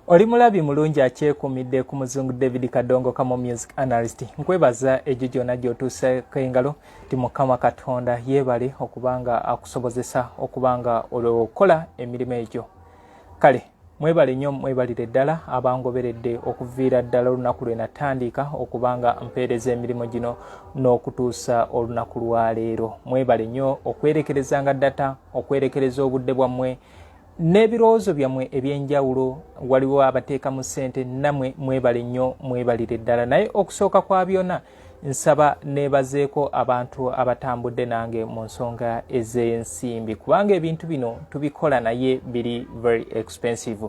Oli mulabi mulungi akyekuumidde ku muzungu David Kadongokamu music analyst. Nkwebaza egyo gyonna gy'otuuseeko engalo ti Mukama Katonda yeebale okubanga akusobozesa okubanga okola emirimu egyo. Kale mwebale nnyo mwebalire ddala abangoberedde okuviira ddala olunaku lwe natandika okubanga mpeereza emirimu gino n'okutuusa olunaku lwa leero. Mwebale nnyo okwerekerezanga data, okwerekereza obudde bwammwe n'ebirowoozo byammwe eby'enjawulo. Waliwo abateeka mu ssente, nammwe mwebale nnyo mwebalire ddala. Naye okusooka kwa byonna nsaba neebazeeko abantu abatambudde nange mu nsonga ez'ensimbi, kubanga ebintu bino tubikola naye biri very expensive.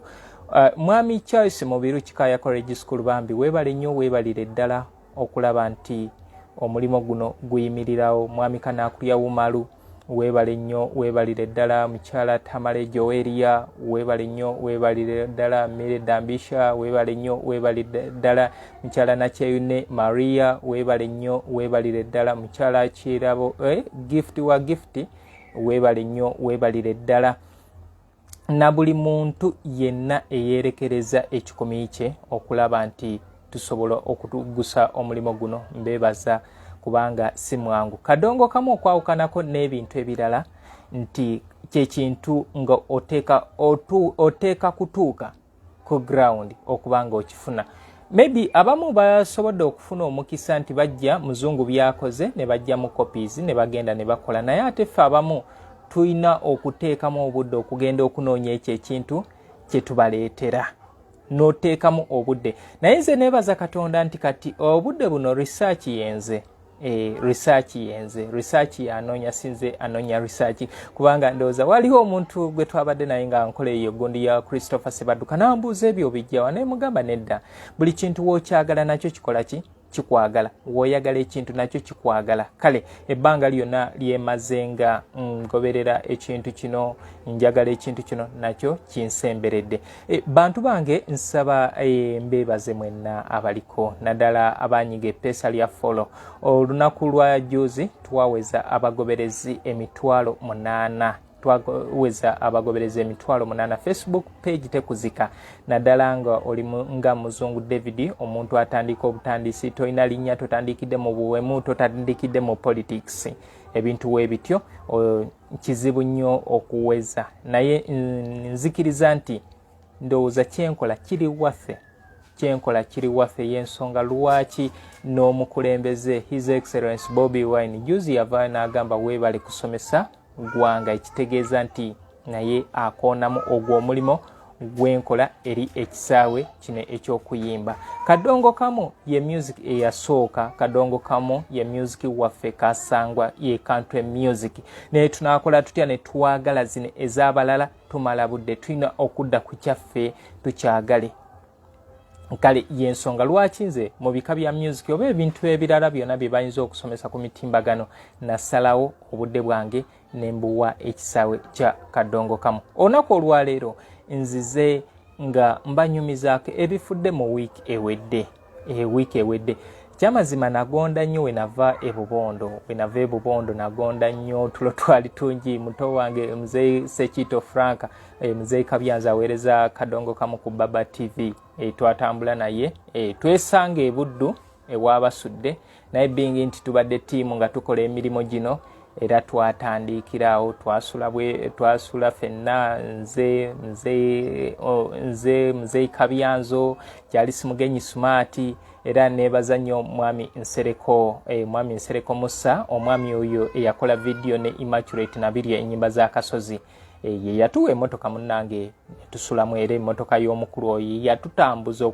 Mwami Charles Mubiru Kikaya College School bambi weebale nnyo weebalire ddala okulaba nti omulimu guno guyimirirawo. Mwami Kanaakulya Wumalu weebale nnyo weebalire ddala. Mukyala Tamale Joeria weebale nnyo weebalire ddala. Mere Dambisha weebale nnyo weebalire ddala. Mukyala Nakyeyune Maria weebale nnyo weebalire ddala. Mukyala Kirabo Gift wa Gift weebale nnyo weebalire ddala. Na buli muntu yenna eyeerekereza ekikumi kye okulaba nti tusobola okutugusa omulimu guno mbeebaza kubanga si mwangu. Kadongokamu okwawukanako n'ebintu ebirala nti kyekintu nga oteeka kutuuka ku ground okubanga okifuna. Maybe abamu basobodde okufuna omukisa nti bajja muzungu byakoze ne bajja mu copies ne bagenda ne bakola, naye ate ffe abamu tulina okuteekamu obudde okugenda okunoonya ekyo ekintu kye tubaleetera. N'oteekamu obudde. Naye nze neebaza Katonda nti kati obudde buno research yenze. Research yanoonya sinze anoonya research, kubanga ndowooza waliwo omuntu gwe twabadde naye nga nkola eyo gundi ya Christopher Sebadduka n'ambuuza ebyo bijjawa, naye mugamba nedda, buli kintu w'okyagala nakyo kikola ki? Kikwagala. W'oyagala ekintu nakyo kikwagala. Kale ebbanga lyonna lyemaze nga ngoberera ekintu kino, njagala ekintu kino nakyo kinsemberedde. Bantu bange nsaba mbeebaze mwenna abaliko, naddala abanyiga eppeesa lya follow. Olunaku lwa juzi twaweza abagoberezi 8,000. Twaweza abagoberezi 8,000. Facebook page tekuzika. Naddala nga oli nga muzungu David, omuntu atandika obutandisi, toyina linnya, totandikidde mu buwemu, totandikidde mu politics. Ebintu weebityo kizibu nnyo okuweza, naye nzikiriza nti ndowooza kyenkola kiri waffe. Y'ensonga lwaki n'omukulembeze His Excellency Bobi Wine juzi yavaayo n'agamba weebale kusomesa gwanga, ekitegeeza nti naye akoonamu ogw'omulimo gwenkola eri ekisaawe kino eky'okuyimba. Kadongokamu ye music eyasooka. Kadongokamu ye music waffe kasangwa, ye country music. Naye tunaakola tutya ne twagala zino ez'abalala? Tumala budde, tulina okudda ku kyaffe tukyagale. Kale y'ensonga lwaki nze mu bika bya music oba ebintu ebirala byonna bye bayinza okusomesa ku mitimbagano nasalawo obudde bwange ne mbuwa ekisaawe kya Kadongokamu. Olunaku olwaleero nzize nga mbanyumizaako ebifudde mu wiiki ewedde. Kyamazima nagonda nnyo we nava ebubondo nagonda nnyo, tulo twali tungi. Muto wange Mzee Sekito Frank, Mzee Kabyanza aweereza Kadongokamu ku Baba TV. Twatambula naye twesanga ebuddu ewaabasudde, naye bingi nti tubadde ttiimu nga tukola emirimu gino era twatandikirawo twasula ffenna. Nze Kabyanzo kyali simugenyi Smart, era neebaza nnyo mwami Nsereko Musa, omwami oyo eyakola video ne Immaculate nabiri ennyimba za Kasozi. Ye yatuwa emmotoka munnange tusulamu, era emmotoka y'omukulu oyo yatutambuza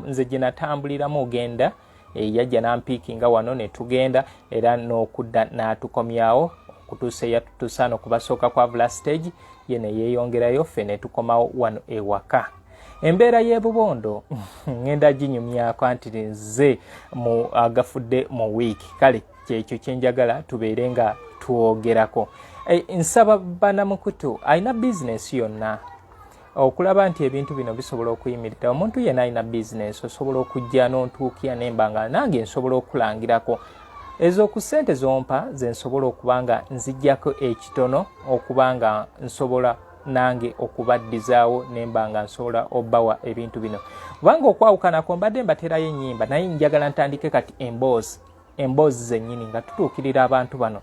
nze gye natambuliramu ogenda, yajja nampiikinga wano ne tugenda, era n'okudda n'atukomyawo okutuusa eyatutuusa ku Basookakwavula stage, ye ne yeeyongerayo, ffe ne tukomawo wano ewaka. Embeera y'ebubondo ngenda ginyumyako nti nze mu Agafudde mu wiiki. Kale kyekyo kyenjagala tubeere nga twogerako. Nsaba banamukutu alina bizinesi yonna okulaba nti ebintu bino bisobola okuyimirira. Omuntu yenna alina bizinesi, osobola okujja n'ontuukira nembanga nange nsobola okulangirako. Ezo ku ssente zompa ze nsobola okubanga nzijjako ekitono okubanga nsobola nange okubaddizaawo nemba nga nsobola obbawa ebintu bino. Kubanga okwawukanako mbadde mbaterayo ennyimba naye njagala ntandike kati emboozi zennyini nga tutuukirira abantu bano.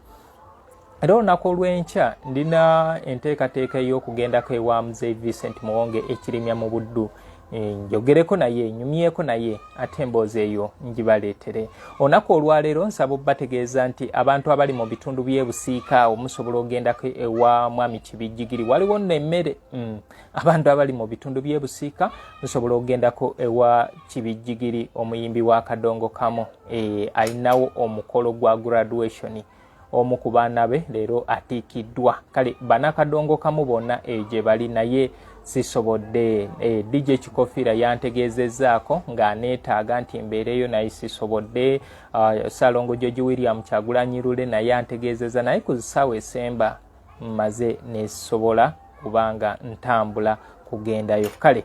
Era olunaku olw'enkya ndina enteekateeka ey'okugendako ewa Muzeeyi Vincent Muwonge ekirimya mu Buddu. Njogereko naye, nyumyeko naye, ate emboozi eyo njibaleetere. Olunaku olwaleero nsaba bategeeza nti abantu abali mu bitundu by'ebusiika musobola ogendako ewa Mwami Kibijjigiri. Waliwo n'emmere. Abantu abali mu bitundu by'ebusiika musobola ogendako ewa Kibijjigiri, omuyimbi wa Kadongokamu. Alinawo omukolo gwa graduation. Omu ku baana be leero atiikiddwa. Kale bana Kadongokamu bonna gye bali naye sisobodde. DJ Kikofiira yantegeezezzaako ng'aneetaaga nti mbeereyo naye sisobodde. Salongo George William Kyagulanyi Lule naye yantegeezezza naye ku ssaawa esemba mmaze nesobola kubanga ntambula kugendayo. Kale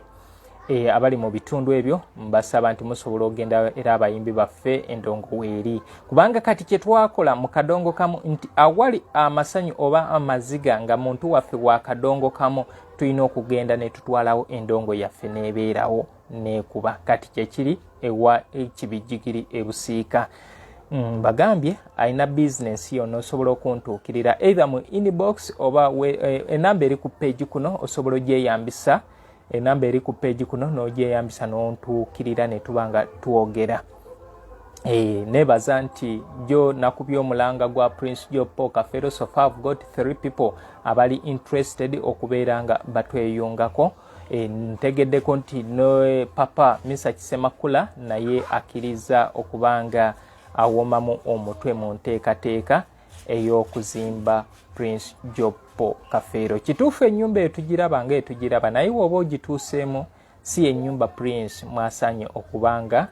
abali mu bitundu ebyo mbasaba nti musobola ogenda era abayimbi baffe endongo weeri. Kubanga kati kye twakola mu Kadongokamu nti awali amasanyu oba amaziga nga muntu waffe wa Kadongokamu tulina okugenda ne tutwalawo endongo yaffe n'ebeerawo neekuba. Kati kye kiri ewa Kibijjigiri ebusiika. Bagambye alina bizinesi yonna osobola okuntuukirira either mu inbox oba enamba eri ku page kuno osobola ogyeyambisa. Enamba eri ku page kuno n'ogyeyambisa n'ontuukirira ne tuba nga twogera. Nebaza nti jo nakubye omulanga gwa Prince Joe Paul Kafero, so far I've got 3 people abali interested okubeera nga batweyungako. Ntegeddeko nti no papa Misa Kisemakula naye akkiriza okubanga awomamu omutwe mu nteekateeka ey'okuzimba Prince Joe Paul Kafero. Kituufu ennyumba etugiraba nga etugiraba naye woba ogituuseemu si ennyumba Prince mwasanye okubanga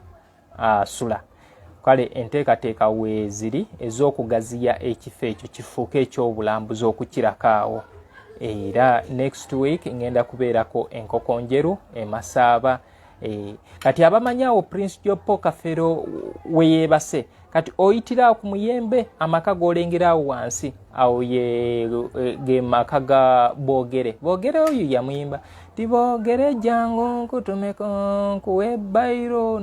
asula. Kale enteekateeka weeziri ez'okugaziya ekifo ekyo kifuuke ekyobulambuzi okukirakaawo. Era next week ngenda kubeerako enkoko njeru Masaaba. Kati abamanyaawo Prince Joe Paul Kafero weyeebase kati oyitira ku Muyembe amaka g'olengeraawo wansi awo ge maka ga Boogere. Boogere oyo yamuyimba ti boogere jjangu nkutumeko nkuwe bayiro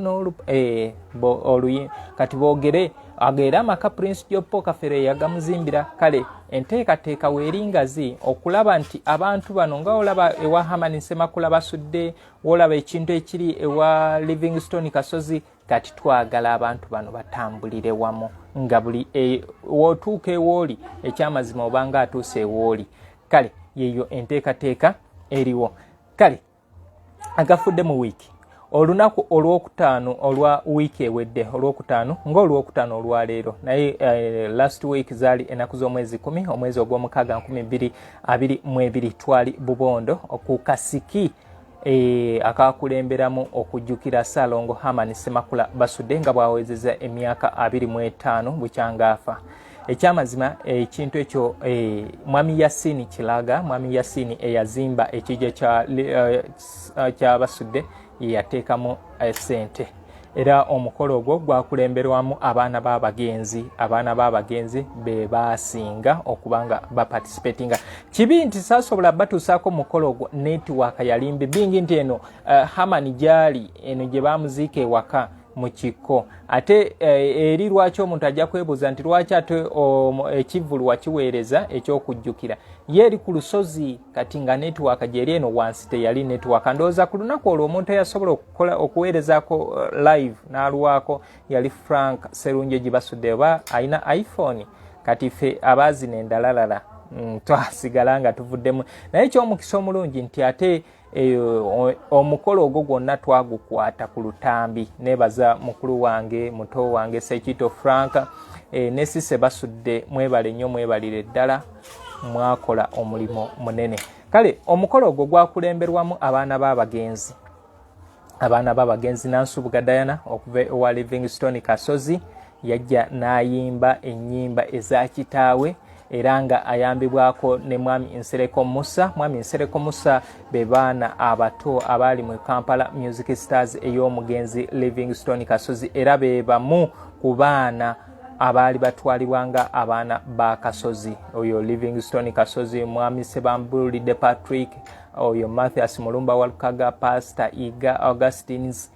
kati Boogere ageera amaka Prince Joe Paul Kafero yagamuzimbira. Kale enteekateeka weeringazi okulaba nti abantu bano nga olaba ewa Hamani Semakula basudde, olaba ekintu ekiri ewa Livingstone Kasozi, kati twagala abantu bano batambulire wamu nga buli wotuuka ewooli ekyamazima obanga atuuse ewooli. Kale yeyo enteekateeka eriwo. Kale agafudde mu wiiki olunaku olwokutaano olwa wiiki ewedde olwokutaano ng'olwokutaano olwaleero naye last week zaali ennaku z'omwezi 10 omwezi ogw'omukaaga 2022 twali Bubondo ku Kasiki akakulemberamu okujjukira Ssaalongo Hamani Semakula basudde nga bwawezeza emyaka 25 bukyangaafa. Ekyamazima ekintu ekyo Mwami Yasini Kilaga, Mwami Yasini eyazimba ekijjo kya basudde yateekamu ssente. Era omukolo ogwo gwakulemberwamu abaana b'abagenzi be baasinga okubanga baparticipatinga. Kibi nti saasobola batuusaako mukolo ogwo netiwaaka yalimbi bingi nti eno Hamani gyali eno gye baamuziika ewaka mu kikko. Ate eri lwaki omuntu ajja kwebuuza nti lwaki ate ekivvulu wakiweereza ekyokujjukira ye eri ku lusozi kati nga netiwaaka gyeri eno wansi teyali netiwaaka. Ndowooza ku lunaku olwo omuntu eyasobola okuweerezaako live n'alwako yali Frank Serunje Gibasudde oba alina iPhone. Kati ffe abaazina endalalala twasigala nga tuvuddemu. Naye ky'omukisa omulungi nti ate omukolo ogwo gwonna twagukwata ku lutambi. Nebaza mukulu wange muto wange Sekito Frank ne Sise Basudde, mwebale nnyo, mwebalire ddala, mwakola omulimu munene. Kale omukolo ogwo gwakulemberwamu abaana b'abagenzi Nansubuga Diana okuva ewa Livingstone Kasozi yajja n'ayimba ennyimba eza kitaawe era nga ayambibwako ne Mwami Nsereko Musa. Mwami Nsereko Musa be baana abato abali mu Kampala Music Stars ey'omugenzi Livingstone Kasozi era be bamu ku baana abaali batwalibwanga abaana ba Kasozi, oyo Livingstone Kasozi, mwami Sebambulide Patrick, oyo Mathias Mulumba Walukaga, Pastor Iga Augustines,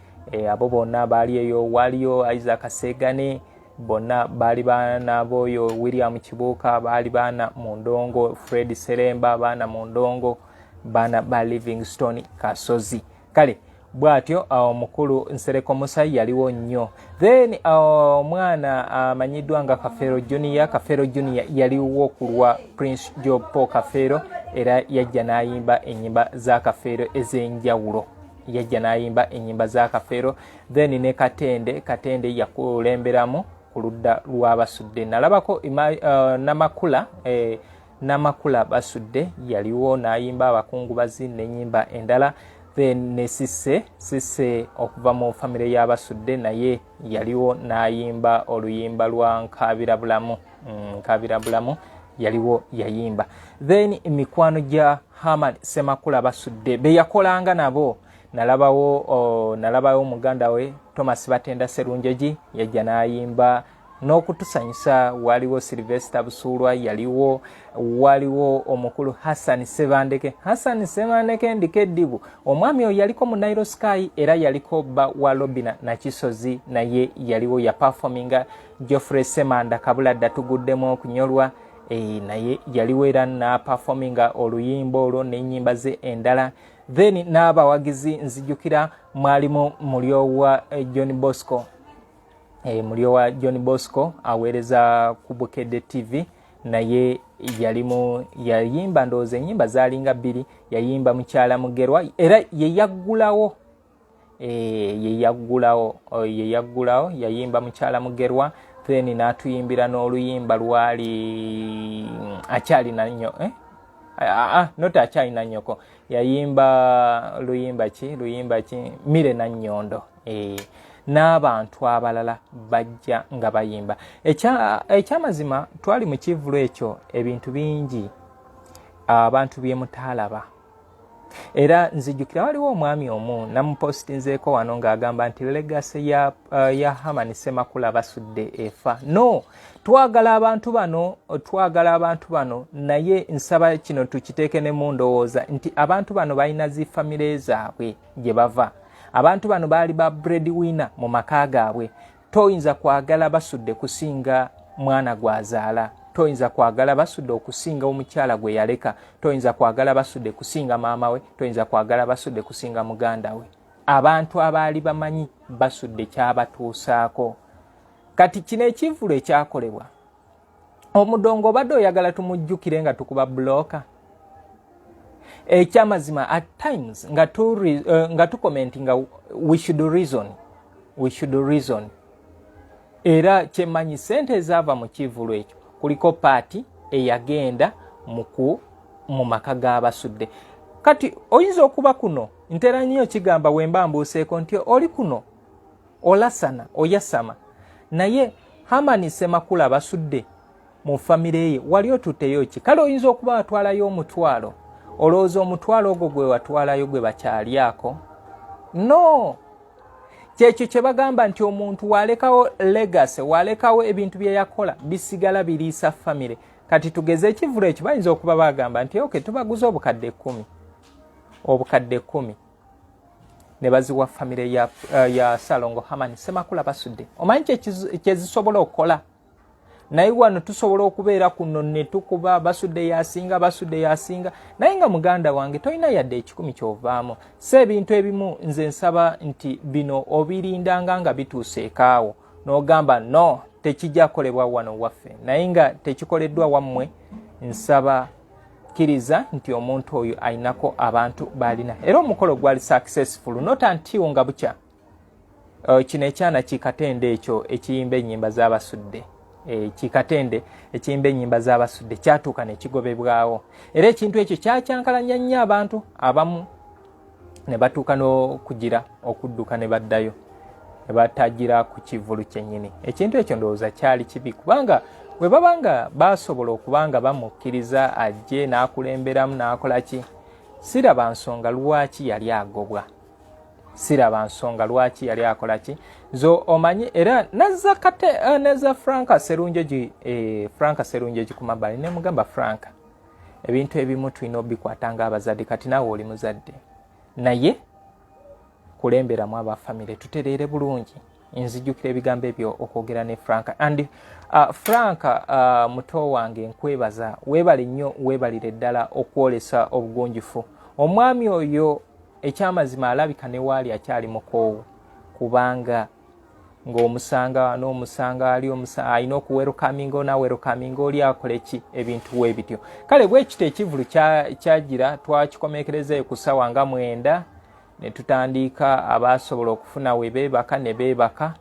abo bonna baali eyo. Waliyo Isaac Segane, bonna baali baana boyo. William Kibuuka baali baana mu Ndongo, Fred Seremba baana mu Ndongo, baana ba Livingstone Kasozi. Kale bwatyo omukulu Nsereko Musa yaliwo nnyo. Then omwana amanyiddwa nga Kafeero Junior. Kafeero Junior yaliwo kulwa Prince Job Paul Kafeero, era yajja n'ayimba ennyimba za Kafeero ez'enjawulo. Yajja n'ayimba ennyimba za Kafeero. Then ne Katende yakulemberamu ku ludda lw'Abasudde. Nalabako Namakula Basudde yaliwo n'ayimba abakungubazi n'ennyimba endala. Then ne Sisse okuva mu famire y'Abasudde naye yaliwo n'ayimba oluyimba lwa Nkabirabulamu yaliwo yayimba. Then mikwano gya Hamad Semakula Basudde be yakolanga nabo nalabawo muganda we Thomas Batenda Serunjoji yajja n'ayimba n'okutusanyusa. Waliwo Sylvester Busulwa yaliwo, waliwo omukulu Hassan Sebandeke Ndikeddibu. Omwami oyo yaliko mu Nairo Sky era yaliko bba wa Robina Nakisozi naye yaliwo ya performinga. Geoffrey Semanda Kabula Datuguddemu okunyolwa naye yaliwo era na performinga oluyimba olwo n'ennyimba ze endala. Then n'abawagizi nzijukira mwalimu mulyowa John Bosco. Mulyowa John Bosco aweereza ku Bukedde TV naye yayimba ndowooza ennyimba zaalinga bbiri. Yayimba Mukyala Mugerwa era yeyaggulawo yayimba Mukyala Mugerwa. Then n'atuyimbira n'oluyimba lwali Akyalina nnyo not Akyalina nnyoko, yayimba luyimba ki Mire na Nnyondo. N'abantu abalala bajja nga bayimba. Ekyamazima twali mu kivulo ekyo ebintu bingi abantu bye mutaalaba. Era nzijukira waliwo omwami omu namupostinzeeko wano ng'agamba nti legacy ya Hamani Semakula Basudde efa. No, twagala abantu bano naye nsaba kino tukiteeke ne mu ndowooza nti abantu bano balina zi famire zaabwe gye bava. Abantu bano baali ba breadwinner mu maka gaabwe. Toyinza kwagala Basudde kusinga mwana gwazaala. Toyinza kwagala Basudde okusinga omukyala gwe yaleka. Toyinza kwagala Basudde kusinga maama we. Toyinza kwagala Basudde kusinga muganda we. Abantu abaali bamanyi Basudde kyabatuusaako. Kati kino ekivulo ekyakolebwa, omudongo obadde oyagala tumujjukire nga tukuba blooka. Ekyamazima at times nga tukomentinga we should reason. Era kyemanyi sente ezaava mu kivulo ekyo kuliko paati eyagenda mu maka g'Abasudde. Kati oyinza okuba kuno ntera nnyo kigamba wemba mbuuseeko nti oli kuno olasana oyasama naye Hamani Semakula Basudde mu famire ye wali otuteyo ki? Kale oyinza okuba watwalayo omutwalo, olowooza omutwalo ogwo gwe watwalayo gwe bakyalyako? No, kyekyo kye bagamba nti omuntu walekawo legacy, walekawo ebintu bye yakola bisigala biriisa famire. Kati tugeze ekivulo ekyo bayinza okuba bagamba nti okay, tubaguza obukadde 10 ne baziwa famire ya Salongo Hamani Semakula Basudde. Omanyi kyezisobola okukola? Naye wano tusobola okubeera kuno ne tukuba Basudde yasinga naye nga muganda wange toyina yadde 10 kyovaamu. Se ebintu ebimu nze nsaba nti bino obirindanga nga bituuseekaawo n'ogamba no tekijja kolebwa wano waffe, naye nga tekikoleddwa wammwe nsaba kkiriza nti omuntu oyo aynako abantu balina. Era omukolo gwali successful not until nga bukya kino ekyana Kikatende ekyo ekiyimba ennyimba z'Abasudde. Kikatende ekiyimba ennyimba z'Abasudde kyatuuka ne kigobebwawo. Era ekintu ekyo kyakyankalanya nnyo abantu abamu ne batuuka n'okugira okudduka ne baddayo ne batagira ku kivulu kyennyini. Ekintu ekyo ndowooza kyali kibi kubanga bwe babanga basobola okubanga bamukkiriza ajje n'akulemberamu n'akola ki, siraba nsonga lwaki yali agobwa. siraba nsonga lwaki yali akola ki zo omanyi era neza Franka Serunjogi ku mabbali ne mugamba Franka ebintu ebimu tulina obikwatanga abazadde kati naawe oli muzadde naye kulemberamu abafamile tutereere bulungi nzijukira ebigambo ebyo okwogera ne Franka and Franka muto wange nkwebaza weebale nnyo weebalire ddala okwolesa obugunjufu omwami oyo ekyamazima alabika ne waali akyali mukoowu kubanga ng'omusanga n'omusanga ali alina okuwerukaminga onawerukaminga oli akole ki ebintu weebityo kale bwekito ekivulu kyagira twakikomeekerezayo ku ssaawa nga 9 ne tutandika abaasobola okufuna we beebaka ne beebaka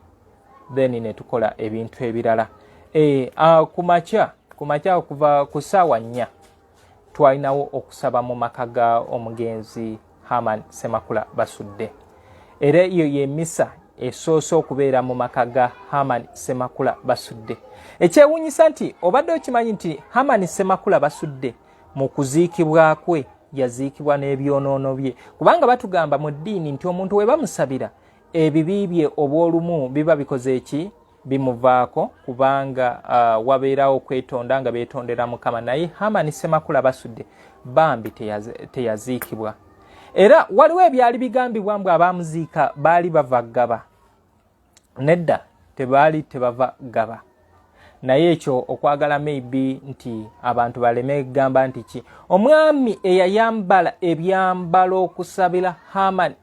then ne tukola ebintu ebirala kumakya okuva ku ssaawa 4 twalinawo okusaba mu maka ga omugenzi Haman Ssemakula Basudde era eyo y'emmisa esoose okubeera mu maka ga Haman Ssemakula Basudde ekyewuunyisa nti obadde okimanyi nti Haman Ssemakula Basudde mu kuziikibwa kwe yaziikibwa n'ebyonoono bye kubanga batugamba mu ddiini nti omuntu we bamusabira ebibi bye obw'olumu biba bikoze eki bimuvaako kubanga wabeerawo okwetonda nga beetondera Mukama naye Haman Ssemakula Basudde bambi teyaziikibwa era waliwo ebyali bigambibwa mbw abaamuziika baali bava Gaba nedda tebaali tebava Gaba naye ekyo okwagala maybe nti abantu baleme gamba nti ki omwami eyayambala ebyambalo okusabira Haman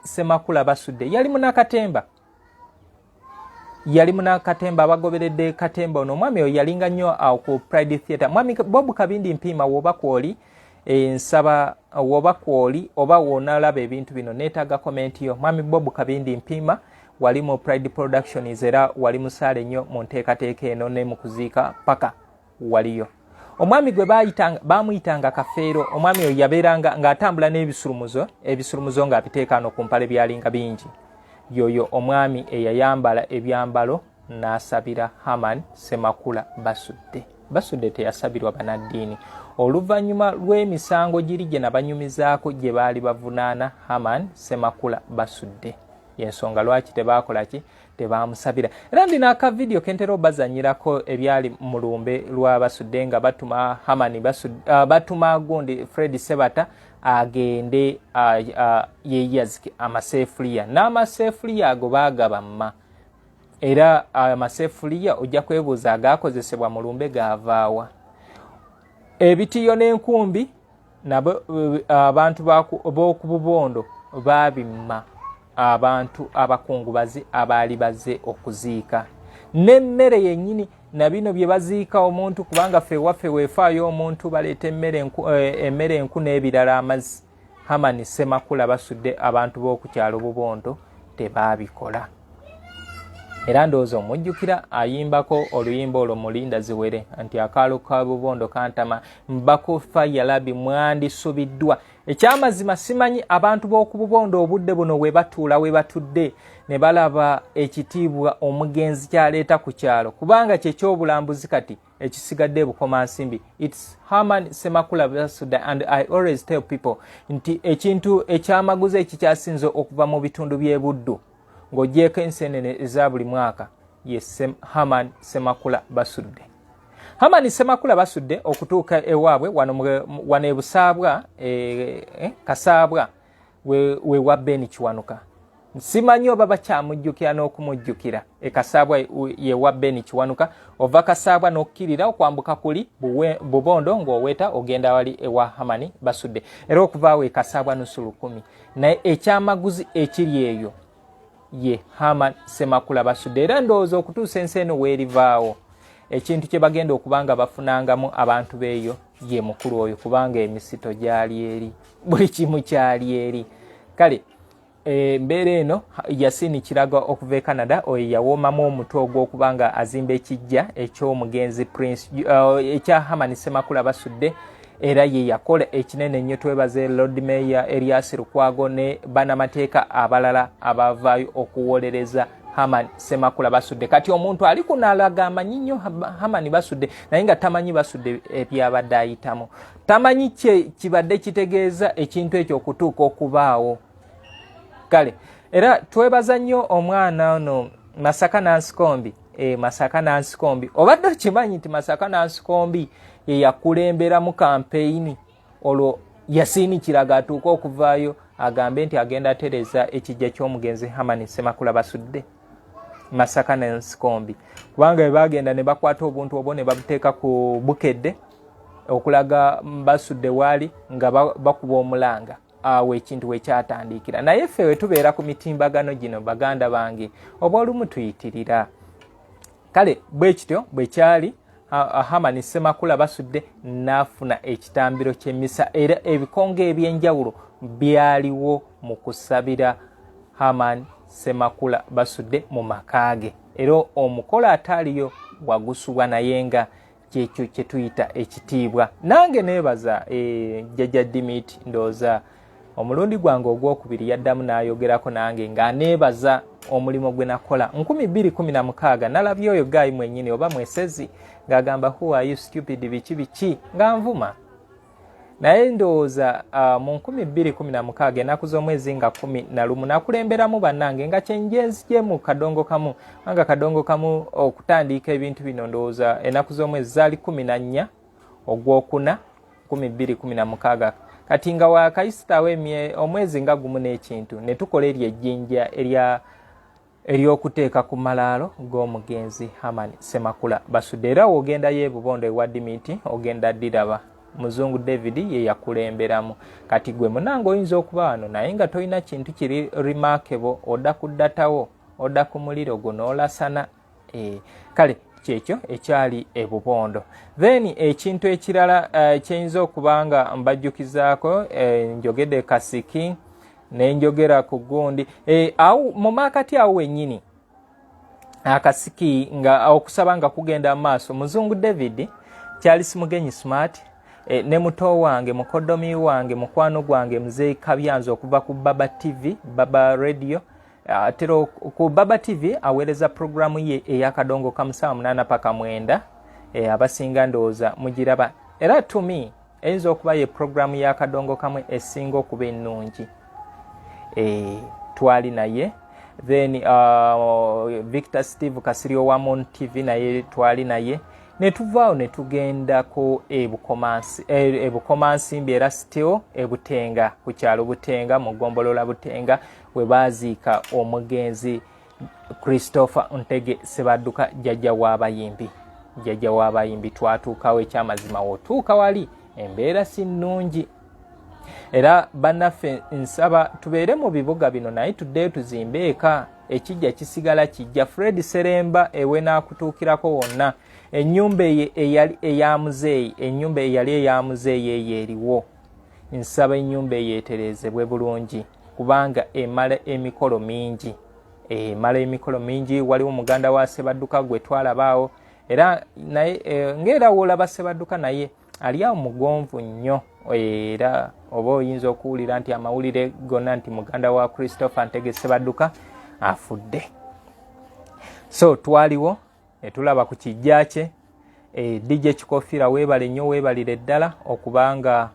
Ssemakula Basudde yali munakatemba abagoberedde katemba ono omwami oyo yalinga nnyo awo ku Pride Theatre mwami Bob Kabindi Mpiima woba kwoli nsaba woba kwoli oba wonalaba ebintu bino neetaaga komenti yo mwami Bob Kabindi Mpiima wali mu Pride Productions era wali musaale nnyo mu nteekateeka eno ne mu kuziika paka waliyo omwami gwe baamuyitanga Kafeero omwami oyo yabeeranga ng'atambula n'ebisulumuzo ng'abiteeka no ku mpale byalinga bingi yoyo omwami eyayambala ebyambalo n'asabira Haman Ssemakula Basudde teyasabirwa banaddiini oluvannyuma lw'emisango giri gye nabanyumizaako gye baali bavunaana Haman Ssemakula Basudde yensonga lwaki tebaakola ki tebaamusabira era ndina akavidiyo kentera obazanyirako ebyali mu lumbe lwa Basudde nga batuma Haman batuma gundi Fred Sebata agende yeyazike amasefuliya n'amasefuliya ago baagaba mma era amasefuliya ojja kwebuuza agaakozesebwa mu lumbe gaavaawa ebitiyo n'enkumbi nabo abantu b'oku Bubondo baabimma abantu abakungubazi abaali bazze okuziika n'emmere yennyini na bino bye baziika omuntu kubanga ffe waffe weefaayo omuntu baleeta emmere enku n'ebirala amazzi Haman Ssemakula Basudde abantu b'oku kyalo Bubondo tebaabikola era ndowooza omujjukira ayimbako oluyimba olwo mulinda ziwere nti akaalo ka Bubondo kantama mbakufa yalabi mwandisubiddwa ekyamazima simanyi abantu b'oku Bubondo obudde buno we batuula we batudde ne balaba ekitiibwa omugenzi kyaleeta ku kyalo kubanga kyekyobulambuzi kati ekisigadde bukomansimbi it's Haman Ssemakula Basudde and I always tell people nti ekintu ekyamaguzi ekikyasinze okuva mu bitundu by'ebuddu ng'ogyeko enseenene eza buli mwaka ye Haman Ssemakula Basudde Haman Ssemakula Basudde okutuuka ewaabwe wano ebusaabwa kasaabwa we wa Beni Kiwanuka simanyi oba bakyamujjukira n'okumujjukira ekasaabwa ye wa Beni Kiwanuka ova kasaabwa n'okkirira okwambuka kuli Bubondo ng'oweta ogenda wali ewa Haman Basudde era okuvaawo ekasaabwa nusu 10 naye ekyamaguzi ekiri eyo ye Haman Ssemakula Basudde era ndowooza okutuusa ensi eno weerivaawo ekintu kye bagenda okubanga bafunangamu abantu beeyo ye mukulu oyo kubanga emisito gyali eri buli kimu kyali eri kale mbeera eno yasinikiraga okuva e Canada oyo yawoomamu omutwe ogw'okubanga azimba ekijja eky'omugenzi Prince ekya Haman Ssemakula Basudde era ye yakola ekinene nnyo twebaze Lord Mayor Erias Lukwago ne banamateeka abalala abavaayo okuwolereza Hamani Semakula Basookakwavula kati omuntu ali kunalaga amanyi nnyo Hamani Basookakwavula naye nga tamanyi Basookakwavula ebyabadde ayitamu tamanyi kibadde kitegeeza ekintu ekyo okutuuka okubaawo kale era twebaza nnyo omwana ono Masaka Nansikombi Masaka Nansikombi obadde okimanyi nti Masaka Nansikombi ye yakulembera mu kampeyini olwo yasiinikiraga atuuka okuvaayo agambe nti agenda tereza ekijja ky'omugenzi Hamani Semakula Basookakwavula Masaka Nansikombi kubanga bwe bagenda ne bakwata obuntu obwo ne babuteeka ku bukedde okulaga Basookakwavula waali nga bakuba omulanga awo ekintu wekyatandikira naye ffe we tubeera ku mitimbagano gino baganda bange oba olumu tuyitirira kale bwe kityo bwe kyali Hamani Semakula Basookakwavula n'afuna ekitambiro ky'emmisa era ebikonge eby'enjawulo byaliwo mu kusabira Hamani Semakula Basookakwavula mu makaage era omukolo ataaliyo wagusubwa naye nga kyekyo kye tuyita ekitiibwa nange neebaza jjajja Dimiti ndowooza omulundi gwange ogwokubiri yaddamu n'ayogerako nange nga neebaza omulimu gwe nakola 2016 nalabye oyo gaayi mwennyini oba mwesezi ng'agamba who are you stupid biki nga nvuma naye ndowooza mu 2016 ennaku z'omwezi nga 11 nakulemberamu bannange nga kyenjenzije mu Kadongokamu nga Kadongokamu okutandiika ebintu bino ndowooza ennaku z'omwezi zaali 14 ogwokuna 2016 kati nga wakayisitawo omwezi nga gumu n'ekintu ne tukola ery'ejjinja ery'okuteeka ku malaalo g'omugenzi Hamani Semakula Basookakwavula era wogenda yeebubondo ewa Dimiti ogenda diraba Muzungu David ye yakulemberamu kati gwe munange oyinza okuba wano naye nga tolina kintu kiri remarkable odda kuddatawo odda ku muliro gunoolasana kale kyekyo ekyali ebubondo then ekintu ekirala kyeyinza okuba nga mbajjukizaako njogedde Kasiki nenjogera ku gundi awo mu maakati awo wennyini akasiki nga okusaba nga kugenda maaso Muzungu David Charles Mugenyi Smart ne muto wange mukodomi wange mukwano gwange Mzee Kabyanza okuva ku Baba TV Baba Radio atero ku Baba TV aweereza programu ye ey'Akadongokamu 8 paka 9 abasinga ndowooza mugiraba era to me eyinza okuba ye programu y'Akadongokamu esinga okuba ennungi twali naye then Victor Steve Kasirio wa Mon TV naye twali naye ne tuvaawo ne tugendako ebukomansi mbeera still ebutenga ku kyalo Butenga mu Gombolola Butenga we baaziika omugenzi Christopher Ntege Sebadduka jjajja w'abayimbi twatuukawo ekyamazima wotuuka wali embeera si nnungi era bannaffe nsaba tubeere mu bibuga bino naye tuddeyo tuzimbe eka ekijja kisigala kijja Fred Seremba ewe n'akutuukirako wonna ennyumba eyali eyamuzeeyi eyo eriwo nsaba ennyumba eyo etereezebwe bulungi kubanga emala emikolo mingi waliwo muganda wa Sebadduka gwe twalabaawo era naye ng'era woolaba Sebadduka naye ali awo mugonvu nnyo era oba oyinza okuwulira nti amawulire gonna nti muganda wa Christopher Ntege Sebadduka afudde so twaliwo netulaba ku kijja kye DJ Kikofiira weebale nnyo weebalire ddala okubanga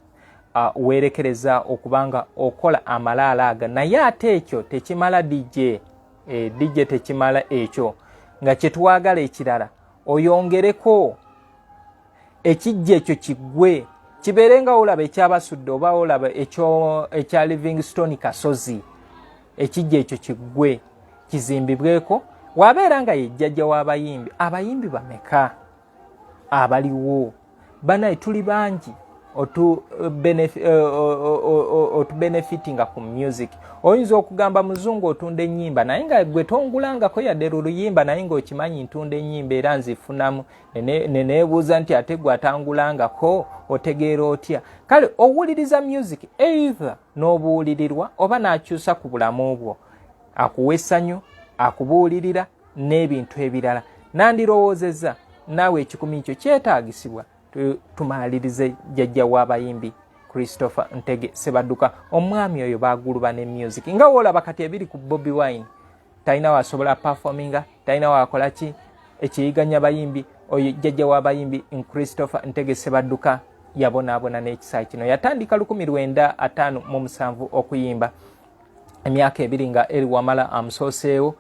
weerekereza okubanga okola amalaala aga naye ate ekyo tekimala DJ tekimala ekyo nga kyetwagala ekirala oyongereko ekijja ekyo kiggwe kibeere nga olaba ekyabasudde oba olaba ekya Livingstone Kasozi ekijja ekyo kiggwe kizimbibweko wabeera nga yejjajja w'abayimbi abayimbi bameka abaliwo banaye tuli bangi otubenefitinga ku music oyinza okugamba muzungu otunda ennyimba naye nga gwe tongulangako yadde luluyimba naye ng'okimanyi ntunda ennyimba era nzifunamu neneebuuza nti ate gwe atangulangako otegeera otya kale owuliriza music either n'obuulirirwa oba n'akyusa ku bulamu bwo akuwa essanyu akubuulirira n'ebintu ebirala nandirowoozezza naawe ekikumi kyo kyetaagisibwa tumalirize jjajja w'abayimbi Christopher Ntege Sebadduka omwami oyo baaguluba ne music nga woolaba kati ebiri ku Bobi Wine talina wasobola performinga, talina wakola ki ekiyiganya bayimbi. Oyo jjajja w'abayimbi Christopher Ntegese Badduka yabonaabona n'ekisaawe kino. Yatandika 1957 okuyimba, emyaka ebiri nga eri wamala amusooseewo,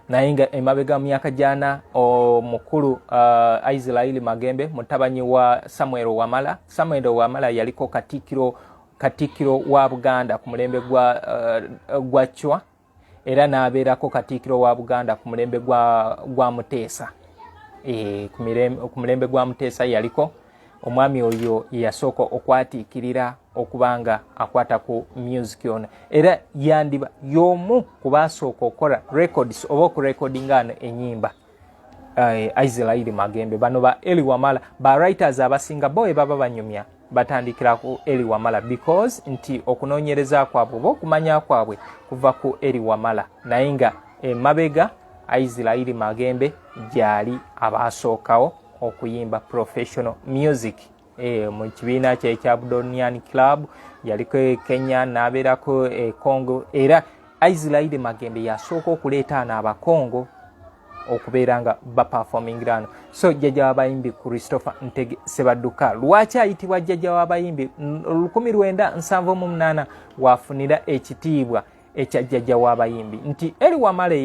naye nga emabega mu myaka gyana omukulu Israeli Magembe mutabanyi wa Samuel Wamala. Samuel Wamala yaliko katikiro wa Buganda ku mulembe gwa Chwa, era n'abeerako katikiro wa Buganda ku mulembe gwa Muteesa. Ku mulembe gwa Muteesa yaliko omwami oyo yasooka okwatiikirira okubanga akwata ku music yona, era yandiba y'omu ku basooka okukola records oba okurekodinga ano ennyimba. Israeli Magembe bano ba Eli Wamala ba writers abasinga boye baba banyumya batandikira ku Eli Wamala because nti okunoonyereza kwabwe oba okumanya kwabwe kuva ku Eli Wamala, naye nga mabega Israeli Magembe gyali abasookawo okuyimba professional music. Mu kibiina kye ekya Abdonian Club yaliko Kenya, n'abeerako Congo, era Israeli Magembe yasooka okuleeta n'abakongo okubeera nga baperformingira ano. So jjajja w'abayimbi Christopher Ntegese Badduka lwaki ayitibwa jjajja w'abayimbi? 1978 waafunira ekitiibwa ekya jjajja w'abayimbi nti Eli Wamala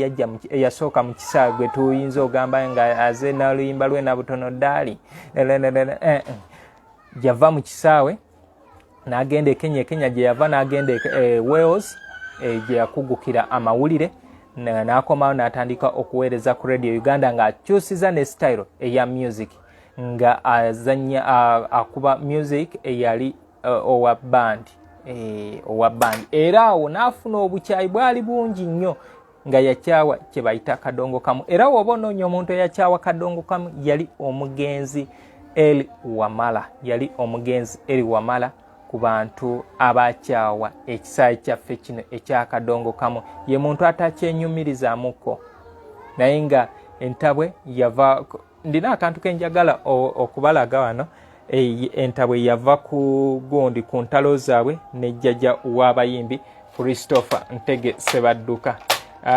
eyasooka mu kisaawe gwe tuyinza ogamba nga aze n'oluyimba lwe na butono ddaali yava mu kisaawe n'agenda Kenya gye yava n'agenda Wales gye yakugukira amawulire, n'akomawo n'atandika okuweereza ku Radio Uganda ng'akyusiza ne style eya music nga azanya akuba music eyali owa band. Era awo n'afuna obukyayi bwali bungi nnyo nga yakyawa kye bayita Kadongokamu. Era woba onoonya omuntu eyakyawa Kadongokamu yali omugenzi Eli Wamala. Yali omugenzi Eli Wamala ku bantu abakyawa ekisaawe kyaffe kino ekya Kadongokamu. Ye muntu atakyenyumirizaamuko, naye nga entabwe yava, ndina akantu kenjagala okubalaga wano. Entabwe yava ku gundi ku ntalo zaabwe ne jjajja w'abayimbi Christopher Ntegese Badduka.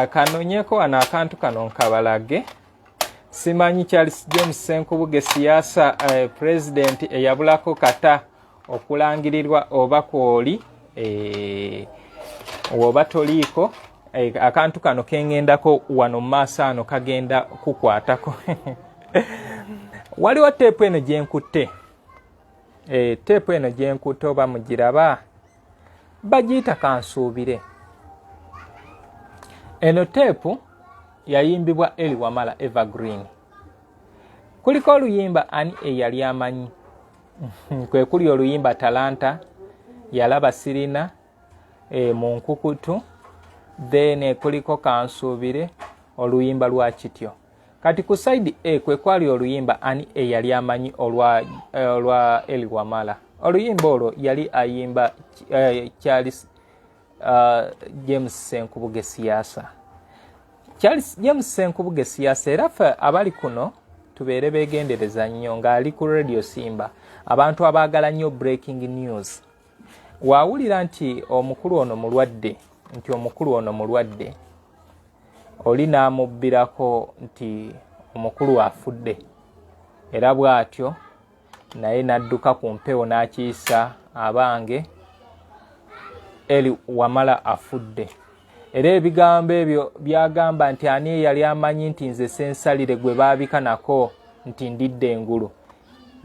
Kanoonyeko wano akantu kano nkabalage. Simanyi Charles James Ssenkubuge siyaasa president eyabulako kata okulangirirwa oba kwoli oba toliiko. Akantu kano kengendako wano mu maaso ano kagenda kukwatako. Waliwo teepu eno gyenkutte. Teepu eno gyenkutte oba mugiraba, bagiyita kansuubire. Eno teepu yayimbibwa Eli Wamala Evergreen. Kuliko oluyimba ani eyali amanyi. Kwe kuli oluyimba Talanta, Yalaba Sirina, mu nkukutu, then kuliko kansuubire, oluyimba lwa kityo. Kati ku side kwe kwali oluyimba ani eyali amanyi olwa Eli Wamala. Oluyimba olwo yali ayimba Charles James Ssenkubuge siyaasa. Charles James Ssenkubuge siyaasa, era ffe abali kuno tubeere beegendereza nnyo ng'ali ku Radio Simba, abantu abaagala nnyo breaking news. Waawulira nti omukulu ono mulwadde, oli n'amubbirako nti omukulu afudde, era bw'atyo naye n'adduka ku mpewo n'akiyisa abange Eli Wamala afudde. Era ebigambo ebyo byagamba nti ani yali amanyi nti nze sensalire gwe baabika nako nti ndidde engulu.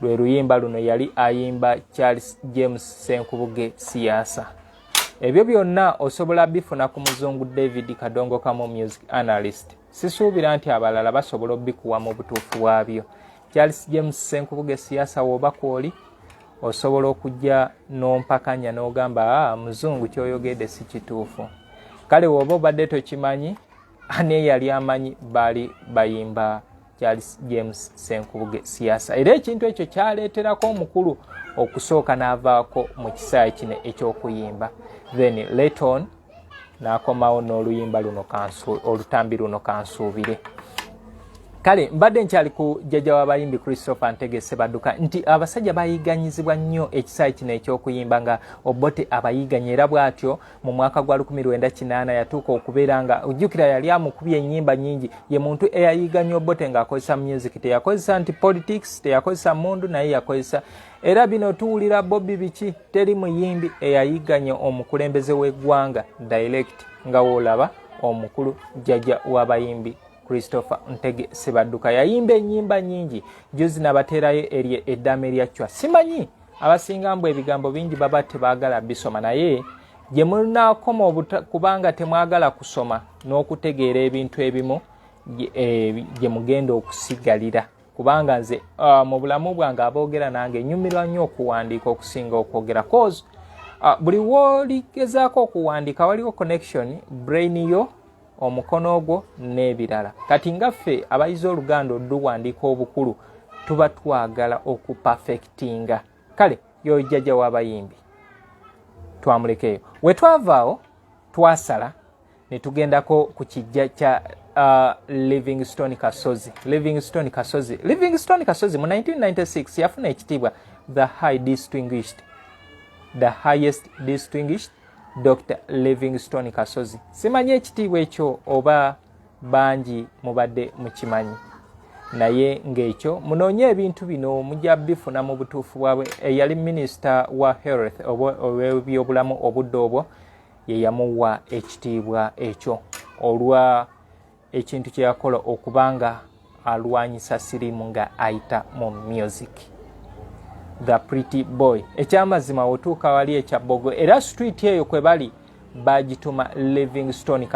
Lwe luyimba luno yali ayimba Charles James Ssenkubuge siyaasa. Ebyo byonna osobola bifuna ku muzungu David Kadongokamu music analyst. Sisuubira nti abalala basobola obbikuwa mu butuufu bwabyo. Charles James Ssenkubuge siyaasa woba kwoli osobola okujja n'ompakanya n'ogamba muzungu kyoyogedde si kituufu. Kale woba obadde tokimanyi, ani yali amanyi baali bayimba Charles James Ssenkubuge siyaasa. Era ekintu ekyo kyaleeterako omukulu okusooka n'avaako mu kisaawe kino eky'okuyimba. Then later on n'akomawo n'oluyimba luno olutambi luno kansuubire. kale mbadde nkyali ku jjajja w'abayimbi Christopher Ntege Sebadduka nti abasajja bayiganyizibwa nnyo ekisaayi kino eky'okuyimba nga Obote abayiganye era bw'atyo mu mwaka gwa 1980 yatuuka okubeera nga ojjukira yali amukubye ennyimba nnyingi ye muntu eyayiganya Obote ng'akozesa music teyakozesa nti politics teyakozesa mundu naye yakozesa era bino tuwulira Bobby biki teri muyimbi eyayiganya omukulembeze w'eggwanga direct nga woolaba omukulu jjajja w'abayimbi Christopher Ntege Sebadduka yayimba ennyimba nnyingi juzi nabateerayo eddaama eryacwa simanyi abasinga mbu ebigambo bingi baba tebaagala bisoma naye gye munaakoma kubanga temwagala kusoma n'okutegeera ebintu ebimu gye mugenda okusigalira kubanga nze mu bulamu bwange aboogera nange nyumirwa nnyo okuwandiika okusinga okwogera cause buli w'oligezaako okuwandiika waliwo connection brain yo omukono ogwo n'ebirala kati ngaffe abayize oluganda oluwandiika obukulu tuba twagala okupafectinga kale yo jjajja w'abayimbi twamulekeyo we twavaawo twasala ne tugendako ku kijja kya Livingstone Kasozi mu 1996 yafuna ekitiibwa the highest distinguished Dr. Livingstone Kasozi simanyi ekitiibwa ekyo oba bangi mubadde mukimanyi naye ng'ekyo munoonye ebintu bino mujja bifuna mu butuufu bwabwe eyali minisita wa health ow'ebyobulamu obudde obwo ye yamuwa ekitiibwa ekyo olwa ekintu kye yakola okubanga alwanyisa sirimu nga ayita mu music the pretty boy ekyamazima otuuka wali ekyabbogo era street eyo kwe bali bagituma Livingstone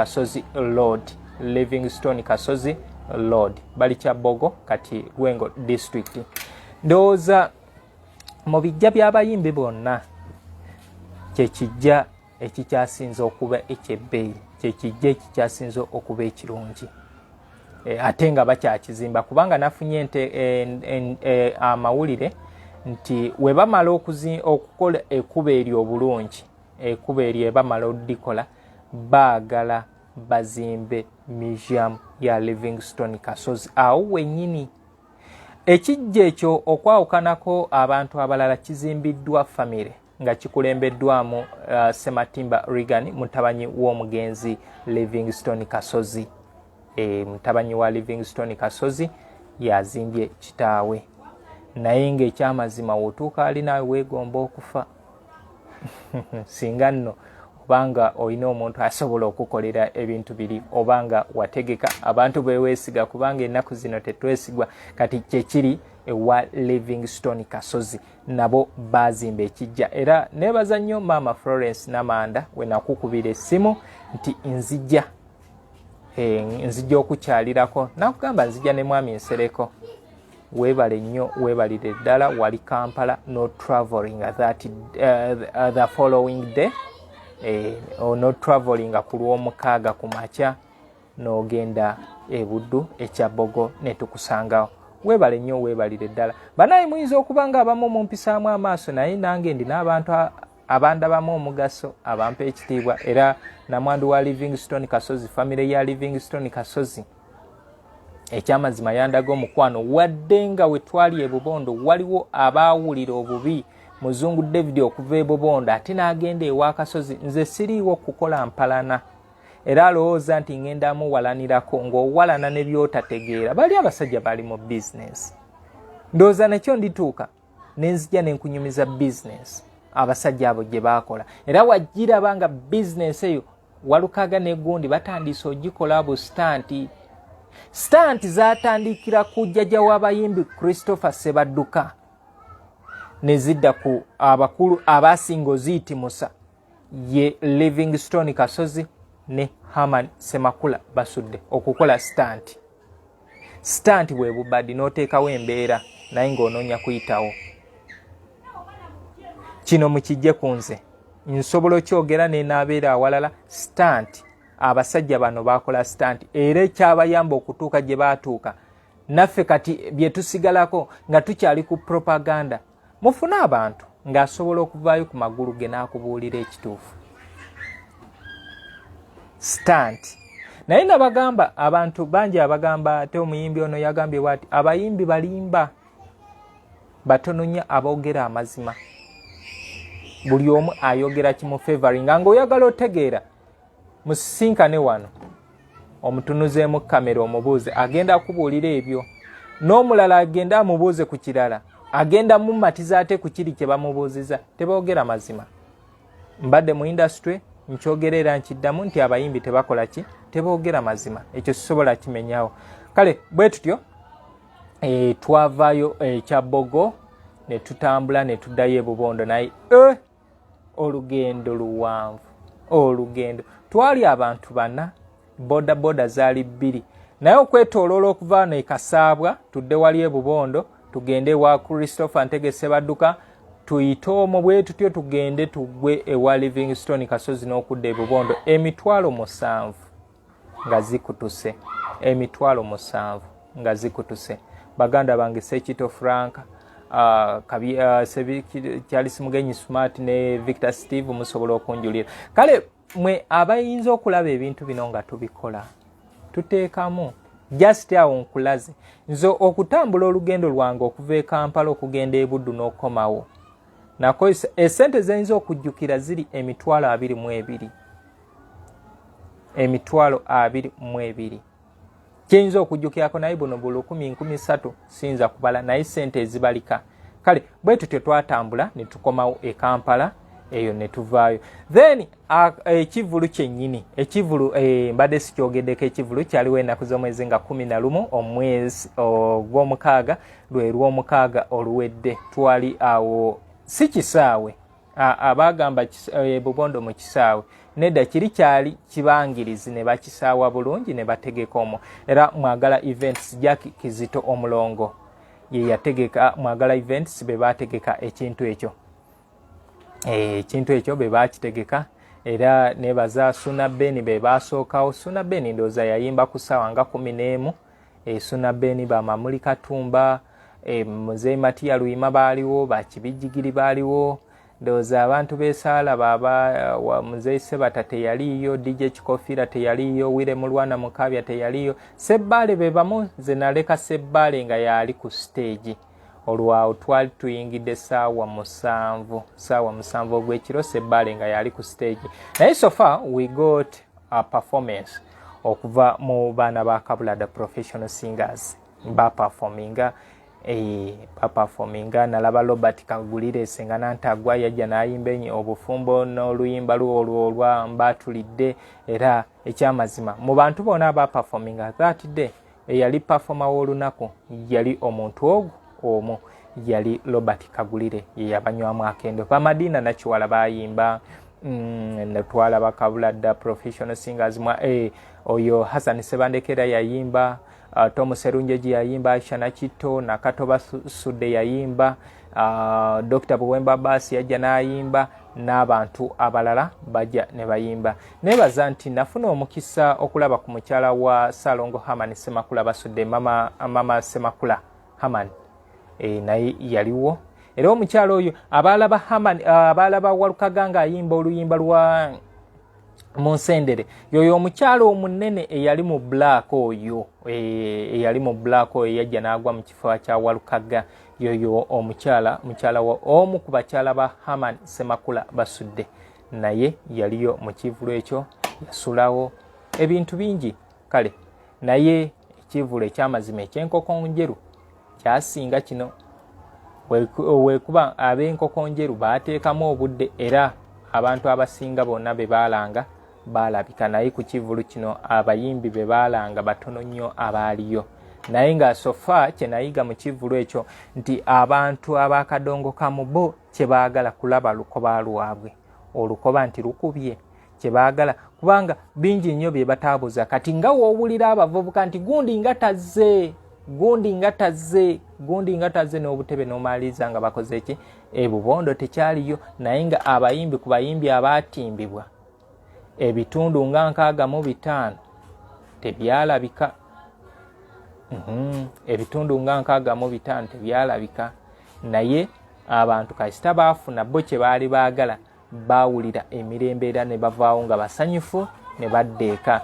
Kasozi Road bali kyabbogo kati Lwengo district ndowooza mu bijja by'abayimbi bonna kyekijja ekikyasinze okuba ekyebbeeyi kyekijja ekikyasinze okuba ekirungi ate nga bakyakizimba kubanga nafunye amawulire nti we bamala okukola ekkuba eryo obulungi ekkuba eryo bamala odikola baagala bazimbe museum ya Livingstone Kasozi awo wennyini ekijja ekyo okwawukanako abantu abalala kizimbiddwa famire nga kikulembeddwamu Sematimba Regan mutabanyi w'omugenzi Livingstone Kasozi mutabanyi wa Livingstone Kasozi yazimbye kitaawe naye ng'ekyamazima wotuuka ali naawe weegomba okufa singa nno obanga olina omuntu asobola okukolera ebintu biri obanga wategeka abantu beweesiga kubanga ennaku zino tetwesigwa kati kyekiri ewa Livingstone Kasozi nabo bazimba ekijja era nebaza nnyo Maama Florence Namanda we nakukubira essimu nti nzijja okukyalirako nakugamba nzijja ne mwami Nsereko weebale nnyo weebalire ddala wali Kampala no traveling the following day no traveling ku lw'omukaaga ku makya n'ogenda Buddu ekyabbogo ne tukusangawo weebale nnyo weebalire ddala banaye muyinza okuba nga abamu mumpisaamu amaaso naye nange ndina abantu abandabamu omugaso abampa ekitiibwa era namwandu wa Livingstone Kasozi famire ya Livingstone Kasozi ekyamazima yandaga omukwano wadde nga we twali Bubondo waliwo abaawulira obubi Muzungu David okuva e Bubondo ate n'agenda ewa Kasozi nze siriiwo kukola mpalana era alowooza nti ngenda amuwalanirako ng'owalana ne by'otategeera bali abasajja bali mu bizinesi ndowooza nakyo ndituuka ne nzija ne nkunyumiza bizinesi abasajja abo gye baakola era wajjiraba nga bizinesi eyo Walukaga ne Gundi batandise ogikola stanti zatandikira ku jjajja w'abayimbi Christopher Sebadduka ne zidda ku abakulu abasinga oziyitimusa ye Livingstone Kasozi ne Haman Semakula Basudde okukola stanti bwe bubadi n'oteekawo embeera naye ng'onoonya kuyitawo kino mukijje ku nze nsobola okyogera ne naabeera awalala stanti abasajja bano bakola stanti era ekyabayamba okutuuka gye baatuuka naffe kati bye tusigalako nga tukyali ku propaganda mufune abantu ng'asobola okuvaayo ku magulu ge n'akubuulira ekituufu stanti naye nabagamba abantu bangi abagamba ate omuyimbi ono yagambye bwati abayimbi balimba batono nnyo aboogera amazima buli omu ayogera kimu favoring nga oyagala otegeera musisinkane wano omutunuzeemu kamera omubuuze agenda kubuulira ebyo n'omulala agenda amubuuze ku kirala agenda mumatiza ate ku kiri kye bamubuuziza teboogera mazima mbadde mu industry nkyogerera nkiddamu nti abayimbi tebakola ki teboogera mazima ekyo sisobola kimenyawo kale bwe tutyo twavaayo ekyabbogo ne tutambula ne tuddayo e Bubondo naye olugendo luwanvu olugendo twali abantu bana boda zaali 2 naye okwetooloola okuva wano e Kasaabwa tudde wali e Bubondo tugende wa Christopher Ntegese badduka tuyite omwo bwe tutyo tugende tugwe ewa Livingstone Kasozi n'okudda e Bubondo emitwalo 7 nga zikutuse emitwalo 7 nga zikutuse baganda bange Sekito Frank Charles Mugenyi Smart ne Victor Steve musobola okunjulira kale mwe abayinza okulaba ebintu bino nga tubikola tuteekamu just awo nkulaze nze okutambula olugendo lwange okuva e Kampala okugenda e Buddu n'okomawo nakozesa esente zeyinza okujjukira ziri emitwalo 22 emitwalo 22 kiyinza okujjukirako naye buno buli 10,000 siyinza kubala naye sente ezibalika kale bwe tutyo twatambula ne tukomawo e Kampala eyo ne tuvaayo then ekivulu kyennyini ekivulu mbadde sikyogeddeko ekivulu kyaliwo ennaku z'omwezi nga 11 omwezi gw'omukaaga lwe lw'omukaaga oluwedde twali awo si Kisaawe abagamba Bubondo mu Kisaawe nedda kiri kyali kibangirizi ne bakisaawa bulungi ne bategeka omwo era mwagala events Jaki Kizito omulongo ye yategeka mwagala events be bategeka ekintu ekyo ekintu ekyo be bakitegeka era nebaza Suna Beni be basookawo Suna Beni ndooza yayimba ku ssaawa nga 11 Suna Beni bamamuli Katumba Muzeeyi Matiya Luyima baaliwo bakibijjigiri baaliwo ndooza abantu besaala baba wa Muzeeyi Sebata teyaliyo DJ Kikofira teyaliyo Wire Mulwana Mukabya teyaliyo Sebbaale be bamu ze naleka Sebbaale nga yali ku stage olwawo twali tuyingidde ssaawa 7 ogw'ekiro Sebbaale nga yali ku stage naye so far we got a performance okuva mu baana ba Kabulada professional singers baperforminga nalaba Robert Kagulire Senga Nantagwa yajja n'ayimba obufumbo n'oluyimba olwo olwa Mbatulidde era ekyamazima mu bantu bonna abaperforminga that day eyali performer w'olunaku yali omuntu omwo yali Robert Kagulire yabanywamu akendo Pamadina Nakiwala bayimba natwalaba Kabulada professional singers oyo Hassan Sebandekera yayimba Tom Serunjeji yayimba Aisha Nakito Nakatoba Sude yayimba Dr. Buwemba Basi yajja n'ayimba n'abantu abalala bajja ne bayimba nebaza nti nafuna omukisa okulaba ku mukyala wa Salongo Hamani Semakula Basudde mama Semakula Hamani naye yaliwo era omukyala oyo abalaba Hamani abalaba Walukaganga ayimba oluyimba lwa Monsendere yoyo omukyala omunene eyali mu black oyo yajja n'agwa mu kifo kya Walukaga yoyo omukyala wa omu ku bakyala ba Hamani Semakula Basudde naye yaliyo mu kivulo ekyo yasulawo ebintu bingi kale naye ekivulo ekyamazima ekyenkoko njeru kyasinga kino wekuba ab'enkoko njeru baateekamu obudde era abantu abasinga bonna be baalanga balabika naye ku kivulu kino abayimbi be baalanga batono nnyo abaaliyo naye nga sofa kye nayiga mu kivulu ekyo nti abantu ab'Akadongokamu bo kye baagala kulaba lukoba lwabwe olukoba nti lukubye kye baagala kubanga bingi nnyo bye bataabuza kati nga woowulira abavubuka nti gundi nga tazze n'obutebe n'omaliriza nga bakoze ki Bubondo tekyaliyo naye nga abayimbi ku bayimbi abaatimbibwa ebitundu nga 65 tebyalabika ebitundu nga 65 tebyalabika naye abantu kasita baafuna bo kye baali baagala baawulira emirembe era ne bavaawo nga basanyufu ne baddeeka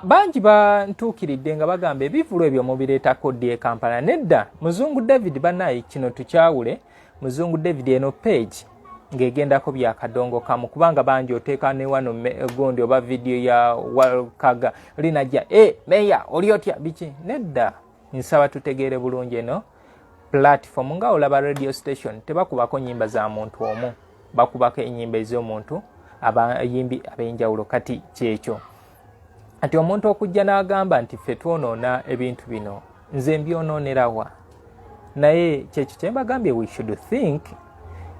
bangi bantuukiridde nga bagamba ebivulo ebyo mubireeta kodi e Kampala. Nedda Muzungu David banaye kino tukyawule. Muzungu David eno page ng'egendako bya Kadongokamu kubanga bangi oteeka ne wano gondi oba video ya Kaga linajja meya oli otya biki. Nedda nsaba tutegeere bulungi eno platform nga olaba radio station tebakubako nnyimba za muntu omu, bakubako ennyimba ez'omuntu abayimbi ab'enjawulo. Kati kyekyo ati omuntu okujja n'agamba nti ffe twonoona ebintu bino nze mbyonoonerawa, naye kyekyo kye mbagambye we should think.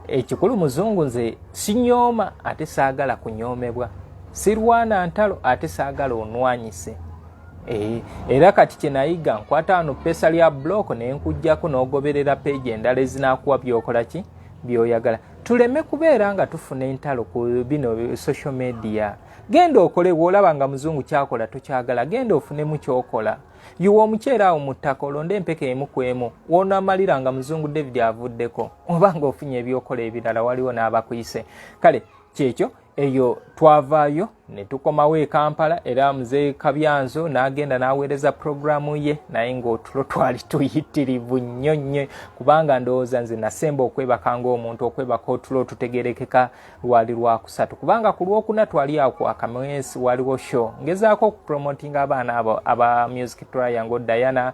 Ekikulu Muzungu nze sinyooma ate saagala kunyoomebwa, sirwana ntalo ate saagala onwanyise. Era kati kye nayiga nkwata wano pesa lya block ne nkujjako n'ogoberera page endala ezinaakuwa byokola ki byoyagala. Tuleme kubeera nga tufuna entalo ku bino social media. Genda okole bw'olaba nga Muzungu kyakola tokyagala, genda ofunemu kyokola. Yuwa omukyera awo mu ttaka olonde empeke emu ku emu w'onaamalira nga Muzungu David avuddeko, oba nga ofunye ebyokola ebirala waliwo n'abakuyise. Kale kyekyo eyo twavaayo ne tukomawo e Kampala era Mzee Kabyanzo n'agenda n'aweereza programu ye, naye ng'otulo twali tuyitirivu nnyo nnyo kubanga ndowooza nze nasemba okwebaka ng'omuntu okwebaka otulo tutegerekeka lwali lwakusatu kubanga ku lwokuna twali awo ku Akamwesi waliwo show ngezaako okupromotinga abaana abo aba music triangle Diana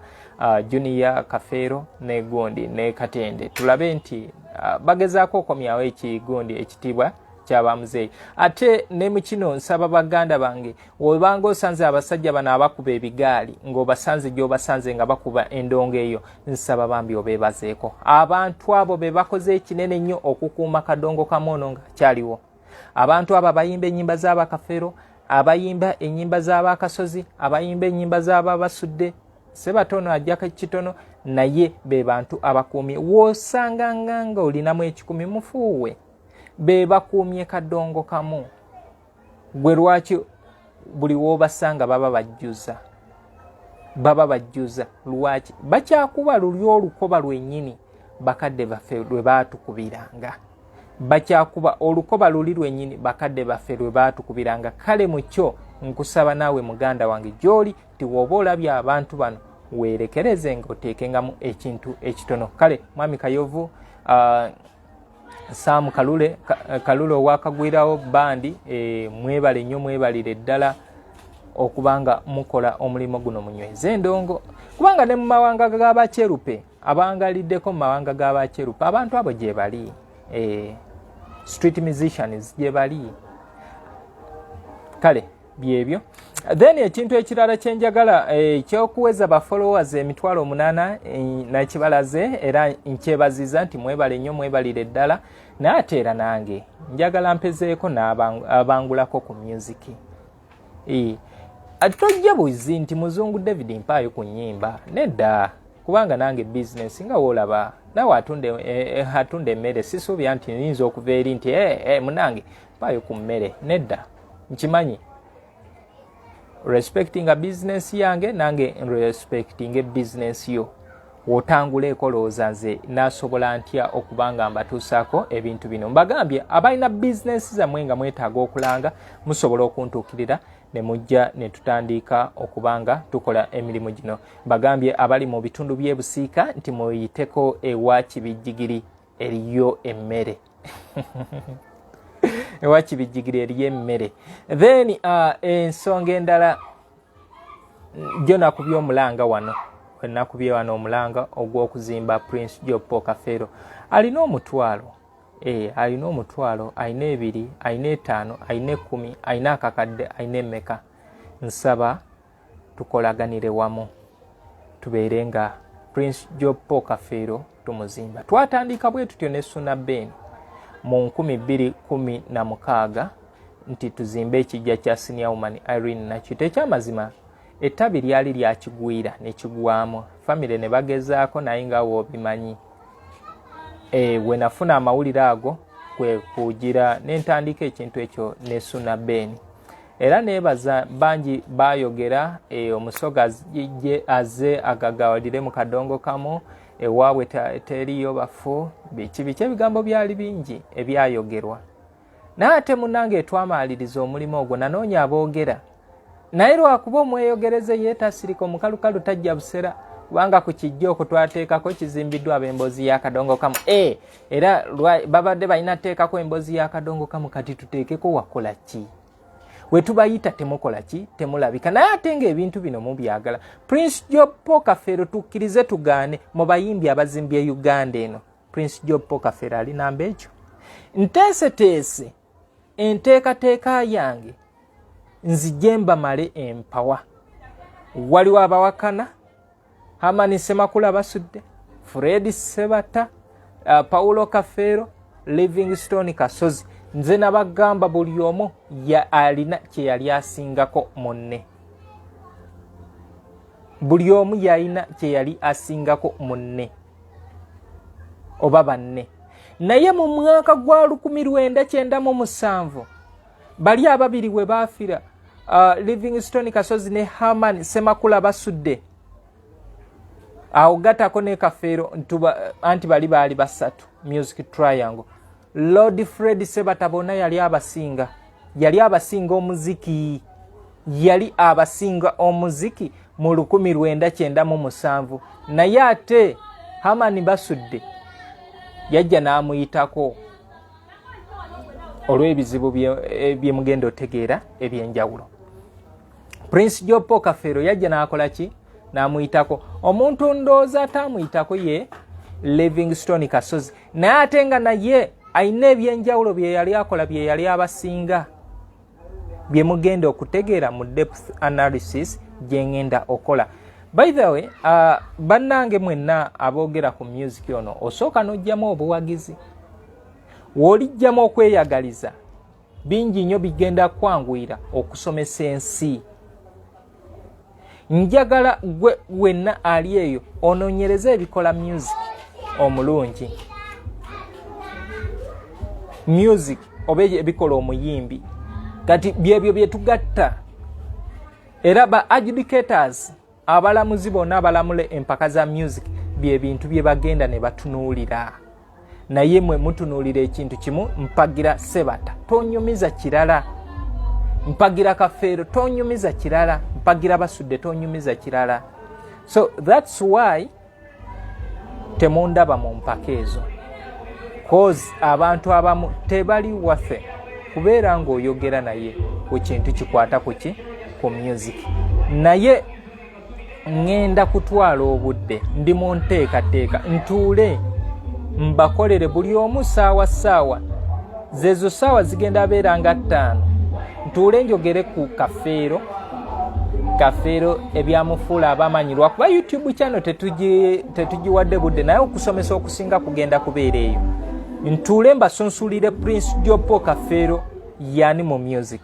Junior Kafeero ne Gondi ne Katende tulabe nti bagezaako okomyawo ekigundi ekitibwa ky'abamuzeeyi. Ate ne mu kino nsaba baganda bange obanga osanze abasajja bano abakuba ebigaali ng'obasanze gy'obasanze nga bakuba endongo eyo, nsaba bambi obeebazeeko. Abantu abo be bakoze ekinene nnyo okukuuma Kadongokamu ono nga kyaliwo. Abantu abo abayimba ennyimba z'Abakafeero, abayimba ennyimba z'Abakasozi, abayimba ennyimba z'Ababasudde, sebatono ajjaka kitono, naye be bantu abakuumye. W'osanga nga olinamu ekikumi mufuuwe be bakuumye Kadongokamu. Gwe lwaki buli w'obasanga baba bajjuza lwaki bakyakuba luli olukoba lwennyini bakadde baffe lwe baatukubiranga, bakyakuba olukoba luli lwennyini bakadde baffe lwe baatukubiranga. Kale mu kyo nkusaba naawe muganda wange gy'oli ti w'oba olabye abantu bano weerekereze ng'oteekengamu ekintu ekitono. Kale mwami Kayovu Sam Kalule owakagwirawo bandi mwebale nnyo mwebalire ddala okubanga mukola omulimu guno munyweze endongo kubanga ne mu mawanga g'Abakyerupe abangaliddeko mu mawanga g'Abakyerupe abantu abo gye bali street musicians gye bali. Kale byebyo. Then ekintu ekirala kyenjagala ekyokuweza ba followers 8,000 nakibalaze era nkyebaziza nti mwebale nnyo mwebalire ddala naate era nange njagala mpezeeko n'abangulako ku music. Tojja buzi nti Muzungu David mpaayo ku nnyimba nedda kubanga nange business nga woolaba nawe atunda emmere sisuubya nti nyinza okuva eri nti munange mpaayo ku mmere nedda nkimanyi respecting a business yange nange respecting a business yo. Wotangula ekolooza nze nasobola ntya okubanga mbatuusaako ebintu bino. Mbagambye abalina business zammwe nga mwetaaga okulanga musobola okuntuukirira ne mujja ne tutandika okubanga tukola emirimu gino. Mbagambye abali mu bitundu by'ebusiika nti muyiteko ewa Kibijjigiri eriyo emmere. Ewa Kibijjigiri eriyo emmere. Then ensonga endala gyo nakubye omulanga wano. Nakubye wano omulanga ogw'okuzimba Prince Jopo Kafeero. Alina omutwalo. Alina omutwalo, alina 2, alina 5, alina 10, alina akakadde, alina emmeka. Nsaba tukolaganire wamu. Tubeere nga Prince Jopo Kafeero tumuzimba. Twatandika bwe tutyo ne Suna Ben mu 2016 nti tuzimbe ekijja kya senior woman Irene Nakite. Ekyamazima ettabi lyali lyakigwira ne kigwamu. Family ne bagezaako naye nga woobimanyi. We nafuna amawulire ago kwe kugira n'entandika ekintu ekyo ne Suna Ben. Era neebaza bangi baayogera omusoga aze agagawalire mu Kadongokamu ewaabwe teriyo bafu biki ebigambo byali bingi ebyayogerwa. Naate munnange twamaaliriza omulimu ogwo nanoonya aboogera naye lwakuba omweyogereze yeetasirika omukalukalu tajja busera kubanga ku kijjo okwo twateekako kizimbiddwa ab'emboozi ya Kadongokamu era babadde balina teekako emboozi ya Kadongokamu kati tuteekeko wakola ki we tubayita temukola ki temulabika naye ate ng'ebintu bino mubyagala Prince Job Kafeero tukkirize tugaane mu bayimbi abazimbye Uganda eno Prince Job Kafeero ali namba ekyo nteeseteese enteekateeka yange nzije mbamale empawa waliwo abawakana Hamani Semakula Basudde Fred Sebata Paulo Kafeero Livingstone Kasozi nze nabagamba buli omu alina kye yali asingako munne buli omu yalina kye yali asingako munne oba banne naye mu mwaka gwa 1997 bali ababiri we baafira Livingstone Kasozi ne Hamani Semakula Basudde awo gatako ne Kafeero anti bali baali basatu Music Triangle Lord Fred Sebata bona yali abasinga omuziki mu 1997 naye ate Hamani Basudde yajja n'amuyitako olw'ebizibu bye mugenda otegeera ebyenjawulo Prince Job Kafeero yajja n'akola ki n'amuyitako omuntu ndooza atamuyitako ye Livingstone Kasozi naye ate nga naye ayina ebyenjawulo bye yali akola bye yali abasinga bye mugenda okutegeera mu depth analysis gye ngenda okola by the way bannange mwenna aboogera ku music ono osooka n'ojjamu obuwagizi w'olijjamu okweyagaliza bingi nnyo bigenda kwanguyira okusomesa ensi njagala gwe wenna ali eyo onoonyereza ebikola music omulungi music oba ebikola omuyimbi kati byebyo bye tugatta era ba adjudicators abalamuzi bonna abalamule empaka za music bye bintu bye bagenda ne batunuulira naye mwe mutunuulira ekintu kimu mpagira Sebata tonyumiza kirala mpagira Kafeero tonyumiza kirala mpagira Basudde tonyumiza kirala so that's why temundaba mu mpaka ezo cause abantu abamu tebali waffe kubeera ng'oyogera naye ku kintu kikwata ku music naye ngenda kutwala obudde ndi mu nteekateeka ntuule mbakolere buli omu saawa zezo saawa zigenda beera nga 5 ntuule njogere ku Kafeero ebyamufuula abamanyirwa kuba YouTube channel tetugiwadde budde naye okusomesa okusinga kugenda kubeera eyo ntuule mbasunsulire Prince Job Kafeero yani mu music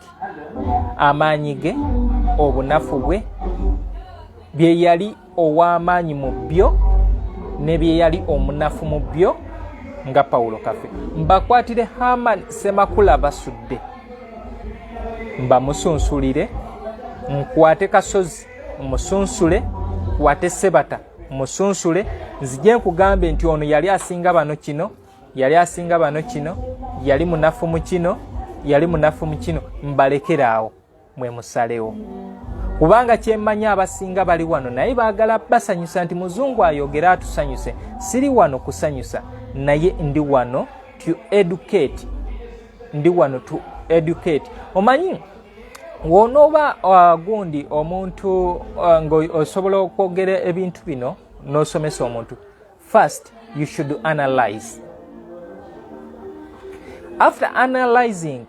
amaanyi ge obunafu bwe bye yali ow'amaanyi mu byo ne bye yali omunafu mu byo nga Paulo Kafeero mbakwatire Hamani Semakula Basudde mbamusunsulire nkwate Kasozi musunsule kwate Sebata musunsule nzije nkugambe nti ono yali asinga bano kino yali munafu mu kino mbalekeraawo mwe musalewo kubanga kyemmanya abasinga bali wano naye baagala basanyusa nti muzungu ayogera atusanyuse siri wano kusanyusa naye ndi wano to educate omanyi wonooba gundi omuntu osobola okwogera ebintu bino n'osomesa omuntu first you should analyze after analyzing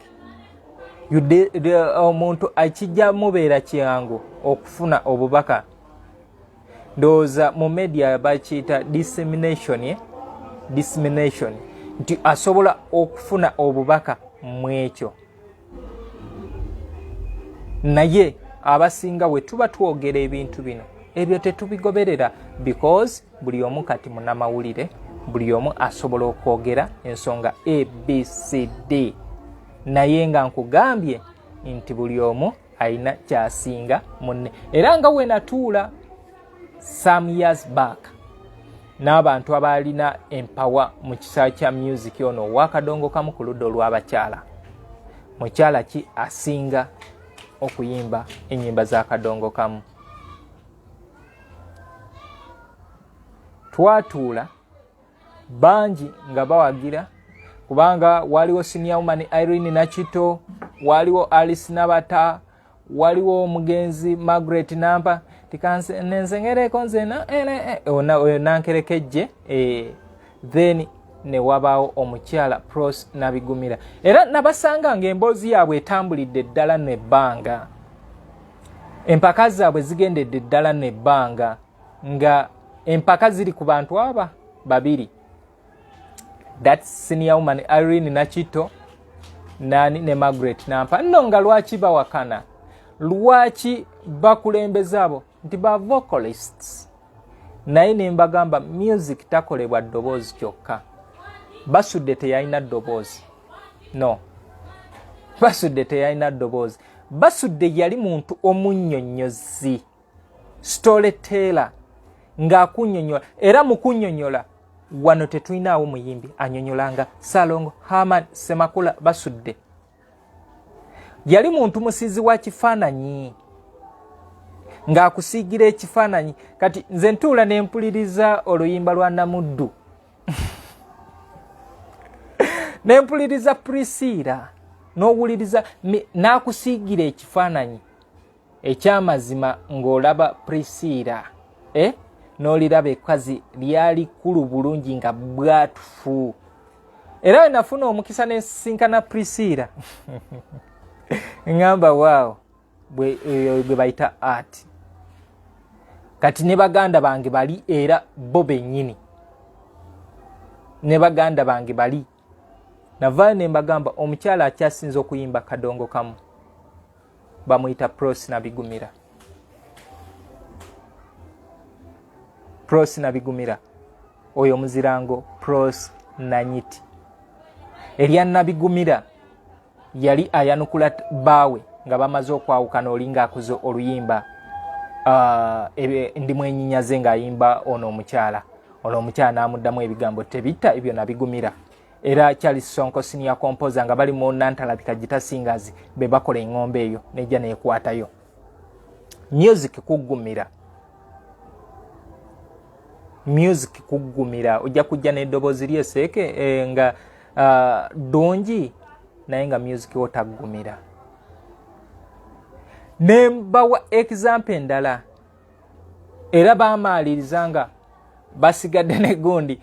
omuntu akijja mubeera kyangu okufuna obubaka ndowooza mu media bakiyita dissemination nti asobola okufuna obubaka mu ekyo naye abasinga we tuba twogera ebintu bino ebyo tetubigoberera because buli omu kati munnamawulire buli omu asobola okwogera ensonga ABCD naye nga nkugambye nti buli omu alina kyasinga munne era nga we natuula some years back n'abantu abalina empower mu kisaawe kya music ono wa Kadongokamu ku ludda olw'abakyala mukyala ki asinga okuyimba ennyimba za Kadongokamu. Twatuula bangi nga bawagira kubanga waliwo senior woman Irene Nakito, waliwo Alice Nabata, waliwo omugenzi Margaret Nampa, tikanse nenzengereko nzena nankerekejje then ne wabaawo omukyala Pros Nabigumira. Era nabasanga ng'emboozi yaabwe etambulidde ddala n'ebbanga, empaka zaabwe zigendedde ddala n'ebbanga, nga empaka ziri ku bantu aba babiri. That's senior woman Irene Nakito nani ne Margaret Nampa. Nno nga lwaki bawakana? Lwaki bakulembeza abo nti ba vocalists? Naye ne mbagamba music takolebwa ddoboozi kyokka. Basookakwavula teyalina ddoboozi. No. Basookakwavula teyalina ddoboozi. Basookakwavula yali muntu omunnyonnyozi, storyteller, ng'akunnyonnyola. Era mu kunnyonnyola wano tetulinawo muyimbi annyonnyolanga Salongo, Herman, Semakula, Basookakwavula. Yali muntu musizi wa kifaananyi, ng'akusiigira ekifaananyi. Kati nze ntuula ne mpuliriza oluyimba lwa Namuddu ne mpuliriza Priscilla, n'owuliriza n'akusiigira ekifaananyi eky'amazima ng'olaba Priscilla, n'oliraba ekkazi lyali kkulu bulungi nga bwatufu. Era we nafuna omukisa ne nsinkana Priscilla ngamba waawo bwe bayita art. Kati ne baganda bange bali era bo bennyini, ne baganda bange bali. Navaayo ne mbagamba omukyala akyasinza okuyimba Kadongokamu bamuyita Pros Nabigumira. Pros Nabigumira oyo muzirango Pros Nanyiti. Erya Nabigumira yali ayanukula baawe nga bamaze okwawukana olinga akuze oluyimba ndi mwenyinyaze ng'ayimba ono omukyala. Ono omukyala n'amuddamu ebigambo tebitta ebyo Nabigumira. Era Charles Sonko senior composer nga bali mu Nantalabika Gita Singers be bakola engombe eyo nejja neekwatayo. Music kuggumira. Music kuggumira. Ojja kujja n'eddoboozi lyeseeke nga ddungi naye nga music otaggumira. Nembawa example endala. Era baamaaliriza nga basigadde ne gundi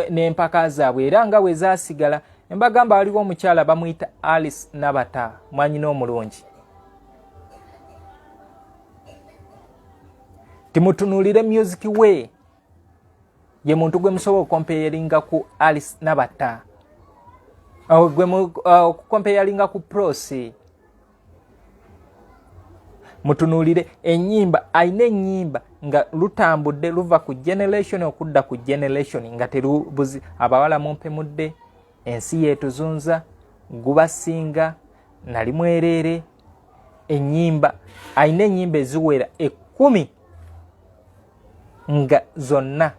n'empaka zaabwe era nga bwe zaasigala. Embagamba waliwo omukyala bamuyita Alice Nabata, mwanyina omulungi. Timutunuulire music we, ye muntu gwe musobola okukompeyalinga ku Alice Nabata, gwe okukompeyalinga ku Pros. Mutunuulire ennyimba, ayina ennyimba nga lutambudde luva ku generation okudda ku generation nga terubuzi. Abawala mumpemudde, ensi yeetuzunza, gubasinga, nali mwereere. Ennyimba, ayina ennyimba eziwera 10 nga zonna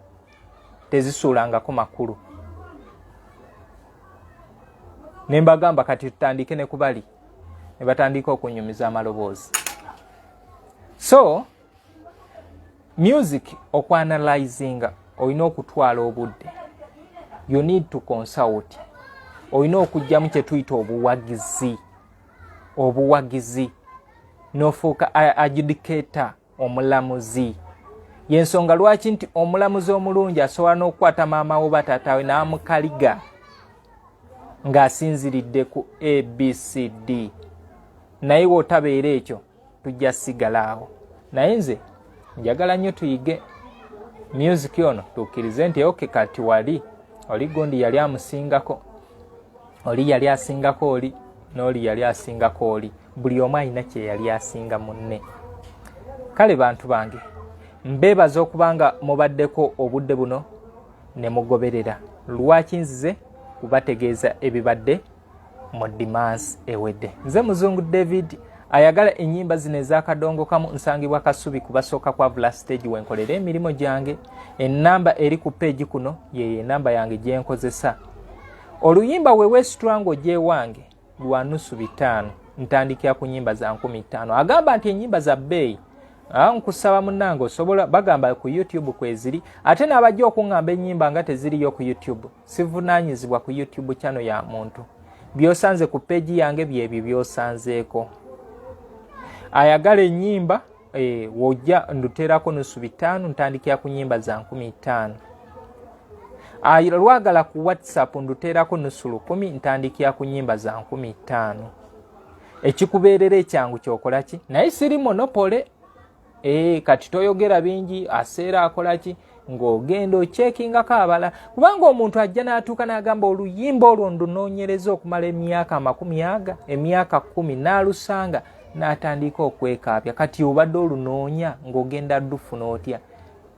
tezisuulangako makulu. Ne mbagamba kati tutandike ne kubali ne batandika okunyumiza amaloboozi. So music okwanalizinga olina okutwala obudde. You need to consult. Olina okujjamu kye tuyita obuwagizi n'ofuuka adjudicator, omulamuzi. Yensonga lwaki nti omulamuzi omulungi asobola n'okukwata maama wo bataatawe n'amukaliga ng'asinziridde ku ABCD. Naye w'otabeera ekyo tujja sigala awo. Naye nze njagala nnyo tuyige music ono tukkirize nti oke kati wali oli gundi yali amusingako, oli yali asingako oli, n'oli yali asingako oli. Buli omu alina kye yali asinga munne. Kale bantu bange, mbeebaza okubanga mubaddeko obudde buno ne mugoberera. Lwaki nzize kubategeeza ebibadde mu dimansi ewedde. Nze Muzungu David ayagala ennyimba zino eza Kadongokamu, nsangibwa Kasubi ku Basookakwavula stage wenkolera emirimu gyange. Ennamba eri ku page kuno ye ennamba yange gye nkozesa. Oluyimba wewe strong gye wange lwa nusu 5. ntandikira ku nnyimba za 1500. Agamba nti ennyimba za bbeeyi nkusaba munnange osobola bagamba ku YouTube kweziri ate n'abajja okuŋŋamba ennyimba nga teziriyo ku YouTube. Sivunaanyizibwa ku YouTube channel ya muntu. Byosanze ku page yange byebyo byosanzeeko. Ayagala ennyimba wojja nduteerako nusu 5 ntandikira ku nnyimba za 1500. Lwagala ku WhatsApp nduteerako nusu 10 ntandikira ku nnyimba za 1500. Ekikubeerera ekyangu kyokola ki? Naye siri monopole. Kati toyogera bingi aseera akola ki? Ng'ogenda ocheekingako abala. Kubanga omuntu ajja n'atuuka n'agamba oluyimba olwo ndunoonyereza okumala emyaka 10 emyaka 10 n'alusanga n'atandika okwekaabya. Kati obadde olunoonya ng'ogenda ddufuna otya?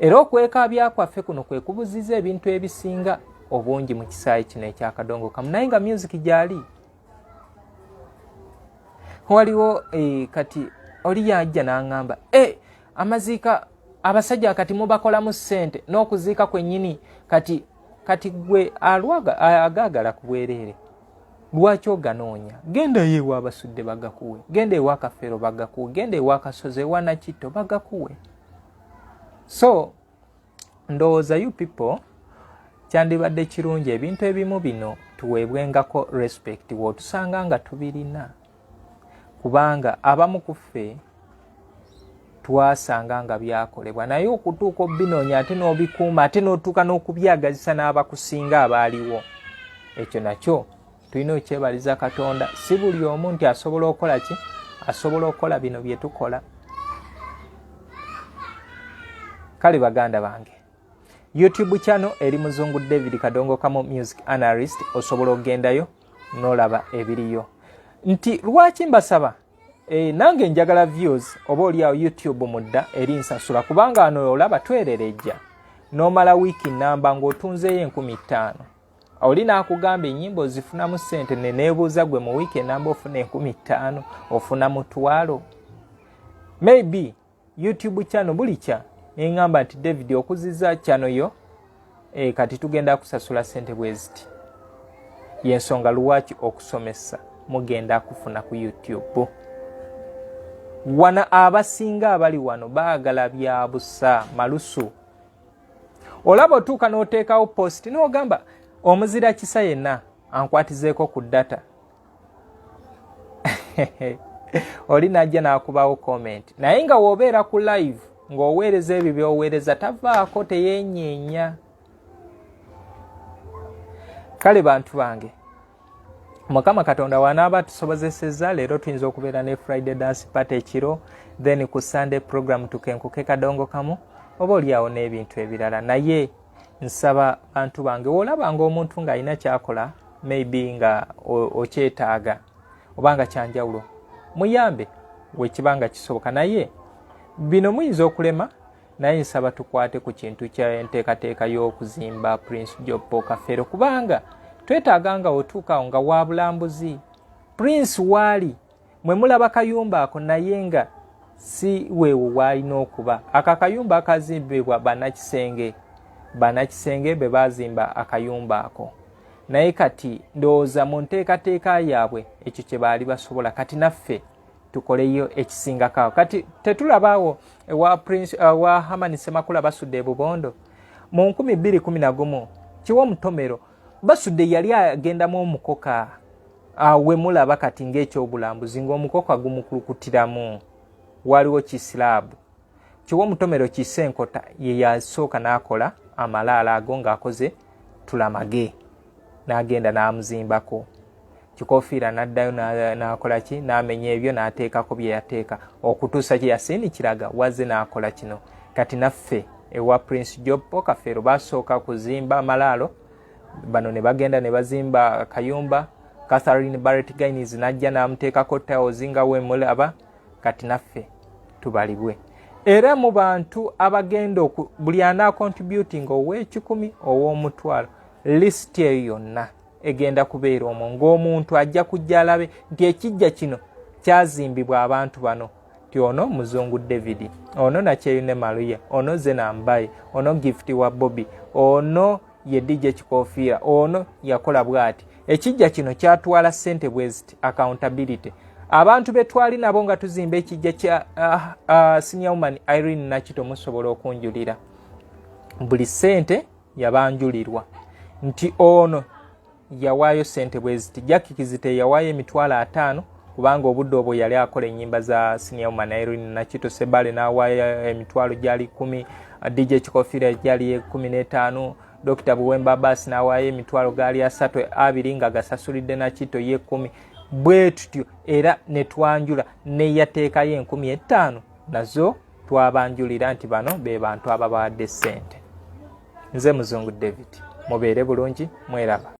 Era okwekaabya kwaffe kuno kwe kubuziza ebintu ebisinga obungi mu kisaawe kino ekya Kadongokamu. Naye nga music gyali waliwo kati oli yajja n'aŋŋamba amaziika abasajja kati mubakolamu ssente n'okuziika kwennyini kati gwe agaagala ku bwereere lwaki oganoonya? Genda yeewa abasudde bagakuwe, genda ewa Kafeero bagakuwe, genda ewa Kasozi ewa Nakitto bagakuwe. So ndowooza you people kyandibadde kirungi ebintu ebimu bino tuweebwengako respect wootusanga nga tubirina, kubanga abamu ku ffe twasanga nga byakolebwa naye okutuuka obinoonya ate n'obikuuma ate n'otuuka n'okubyagazisa n'abakusinga abaaliwo. Ekyo nakyo tulina okyebaliza Katonda. Si buli omu nti asobola okukola ki? Asobola okukola bino bye tukola. Kale baganda bange, YouTube channel eri Muzungu David Kadongokamu Music Analyst, osobola ogendayo n'olaba ebiriyo. Nti lwaki mbasaba nange njagala views oba oli awo YouTube mudda eri nsasula, kubanga ano olaba twererejja n'omala wiiki namba ng'otunzeeyo 1500. Oli n'akugamba ennyimba ozifunamu ssente ne neebuuza gwe mu wiiki namba ofuna 1500 ofuna mutwalo. Maybe YouTube channel bulikya neŋŋamba nti David okuziza channel yo kati tugenda kusasula ssente bweziti. Yensonga lwaki okusomesa mugenda kufuna ku YouTube. Wana abasinga abali wano baagala bya busa malusu. Olaba otuuka n'oteekawo post n'ogamba omuzira kisa yenna ankwatizeeko ku data. Oli najja n'akubawo comment. Naye nga w'obeera ku live ng'oweereza ebyo by'oweereza tavaako teyeenyeenya. Kale bantu bange, Mukama Katonda wanaaba tusobozesezza leero tuyinza okubeera ne Friday dance party ekiro, then ku Sunday program tukenkuke Kadongokamu oba oliawo n'ebintu ebirala. Naye nsaba bantu bange olabanga omuntu ng'alina kyakola maybe nga okyetaaga obanga kyanjawulo muyambe wekibanga kisoboka. Naye bino muyinza okulema, naye nsaba tukwate ku kintu ky'enteekateeka y'okuzimba Prince Job Kafeero, kubanga twetaaganga otuuka nga wa bulambuzi. Prince waali mwe mulaba kayumba ako naye nga si weewo waalina okuba. Akakayumba akazimbibwa bannakisenge be baazimba akayumba ako. Naye kati ndowooza mu nteekateeka yaabwe ekyo kye baali basobola. Kati naffe tukoleyo ekisingako. Kati tetulabaawo wa Hamani Ssemakula basudde e Bubondo mu 2011 kiwa Mutomero basudde yali agendamu omukoka we mulaba kati ng'ekyobulambuzi ng'omukoka gumukulukutiramu waliwo kisiraabu. Kiwa Mutomero Kisenkota ye yasooka n'akola amalaala ago ng'akoze tulamage n'agenda n'amuzimbako. Kikofiira n'addayo n'akola ki? N'amenya ebyo n'ateekako bye yateeka okutuusa kye yasindikiraga wazze n'akola kino. Kati naffe ewa Prince Job Kafeero basooka kuzimba amalaalo, bano ne bagenda ne bazimba kayumba. Catherine Barrett Gaines n'ajja n'amuteekako tiles nga we mulaba. Kati naffe tubalibwe. Era mu bantu abagenda buli ana contributing ow'ekikumi ow'omutwalo, list eyo yonna egenda kubeera omwo ng'omuntu ajja kujja alabe nti ekijja kino kyazimbibwa abantu bano. Ti ono Muzungu David, ono Nakyeyune Maria, ono Zena Mbaye, ono Gift wa Bobby, ono ye DJ Kikofiira, ono yakola bwati. Ekijja kino kyatwala ssente bweziti accountability. abantu betwali nabo nga tuzimba ekijja kya senior woman Irene Nakito musobola okunjulira buli sente yabanjulirwa nti ono yawaayo sente bweziti jakikizite yawaayo emitwalo 5 kubanga obudde obwo yali akola ennyimba za senior woman Irene Nakito Sebale n'awaayo emitwalo gyali 10 DJ Chikofira gyali 15 Dr. Buwemba Bass n'awaayo emitwalo gaali 2 nga gasasulidde Nakito ye 10 bwe tutyo era ne twanjula ne yateekayo 15 nazo twabanjulira nti bano be bantu ababawadde ssente. Nze Muzungu David mubeere bulungi mweraba.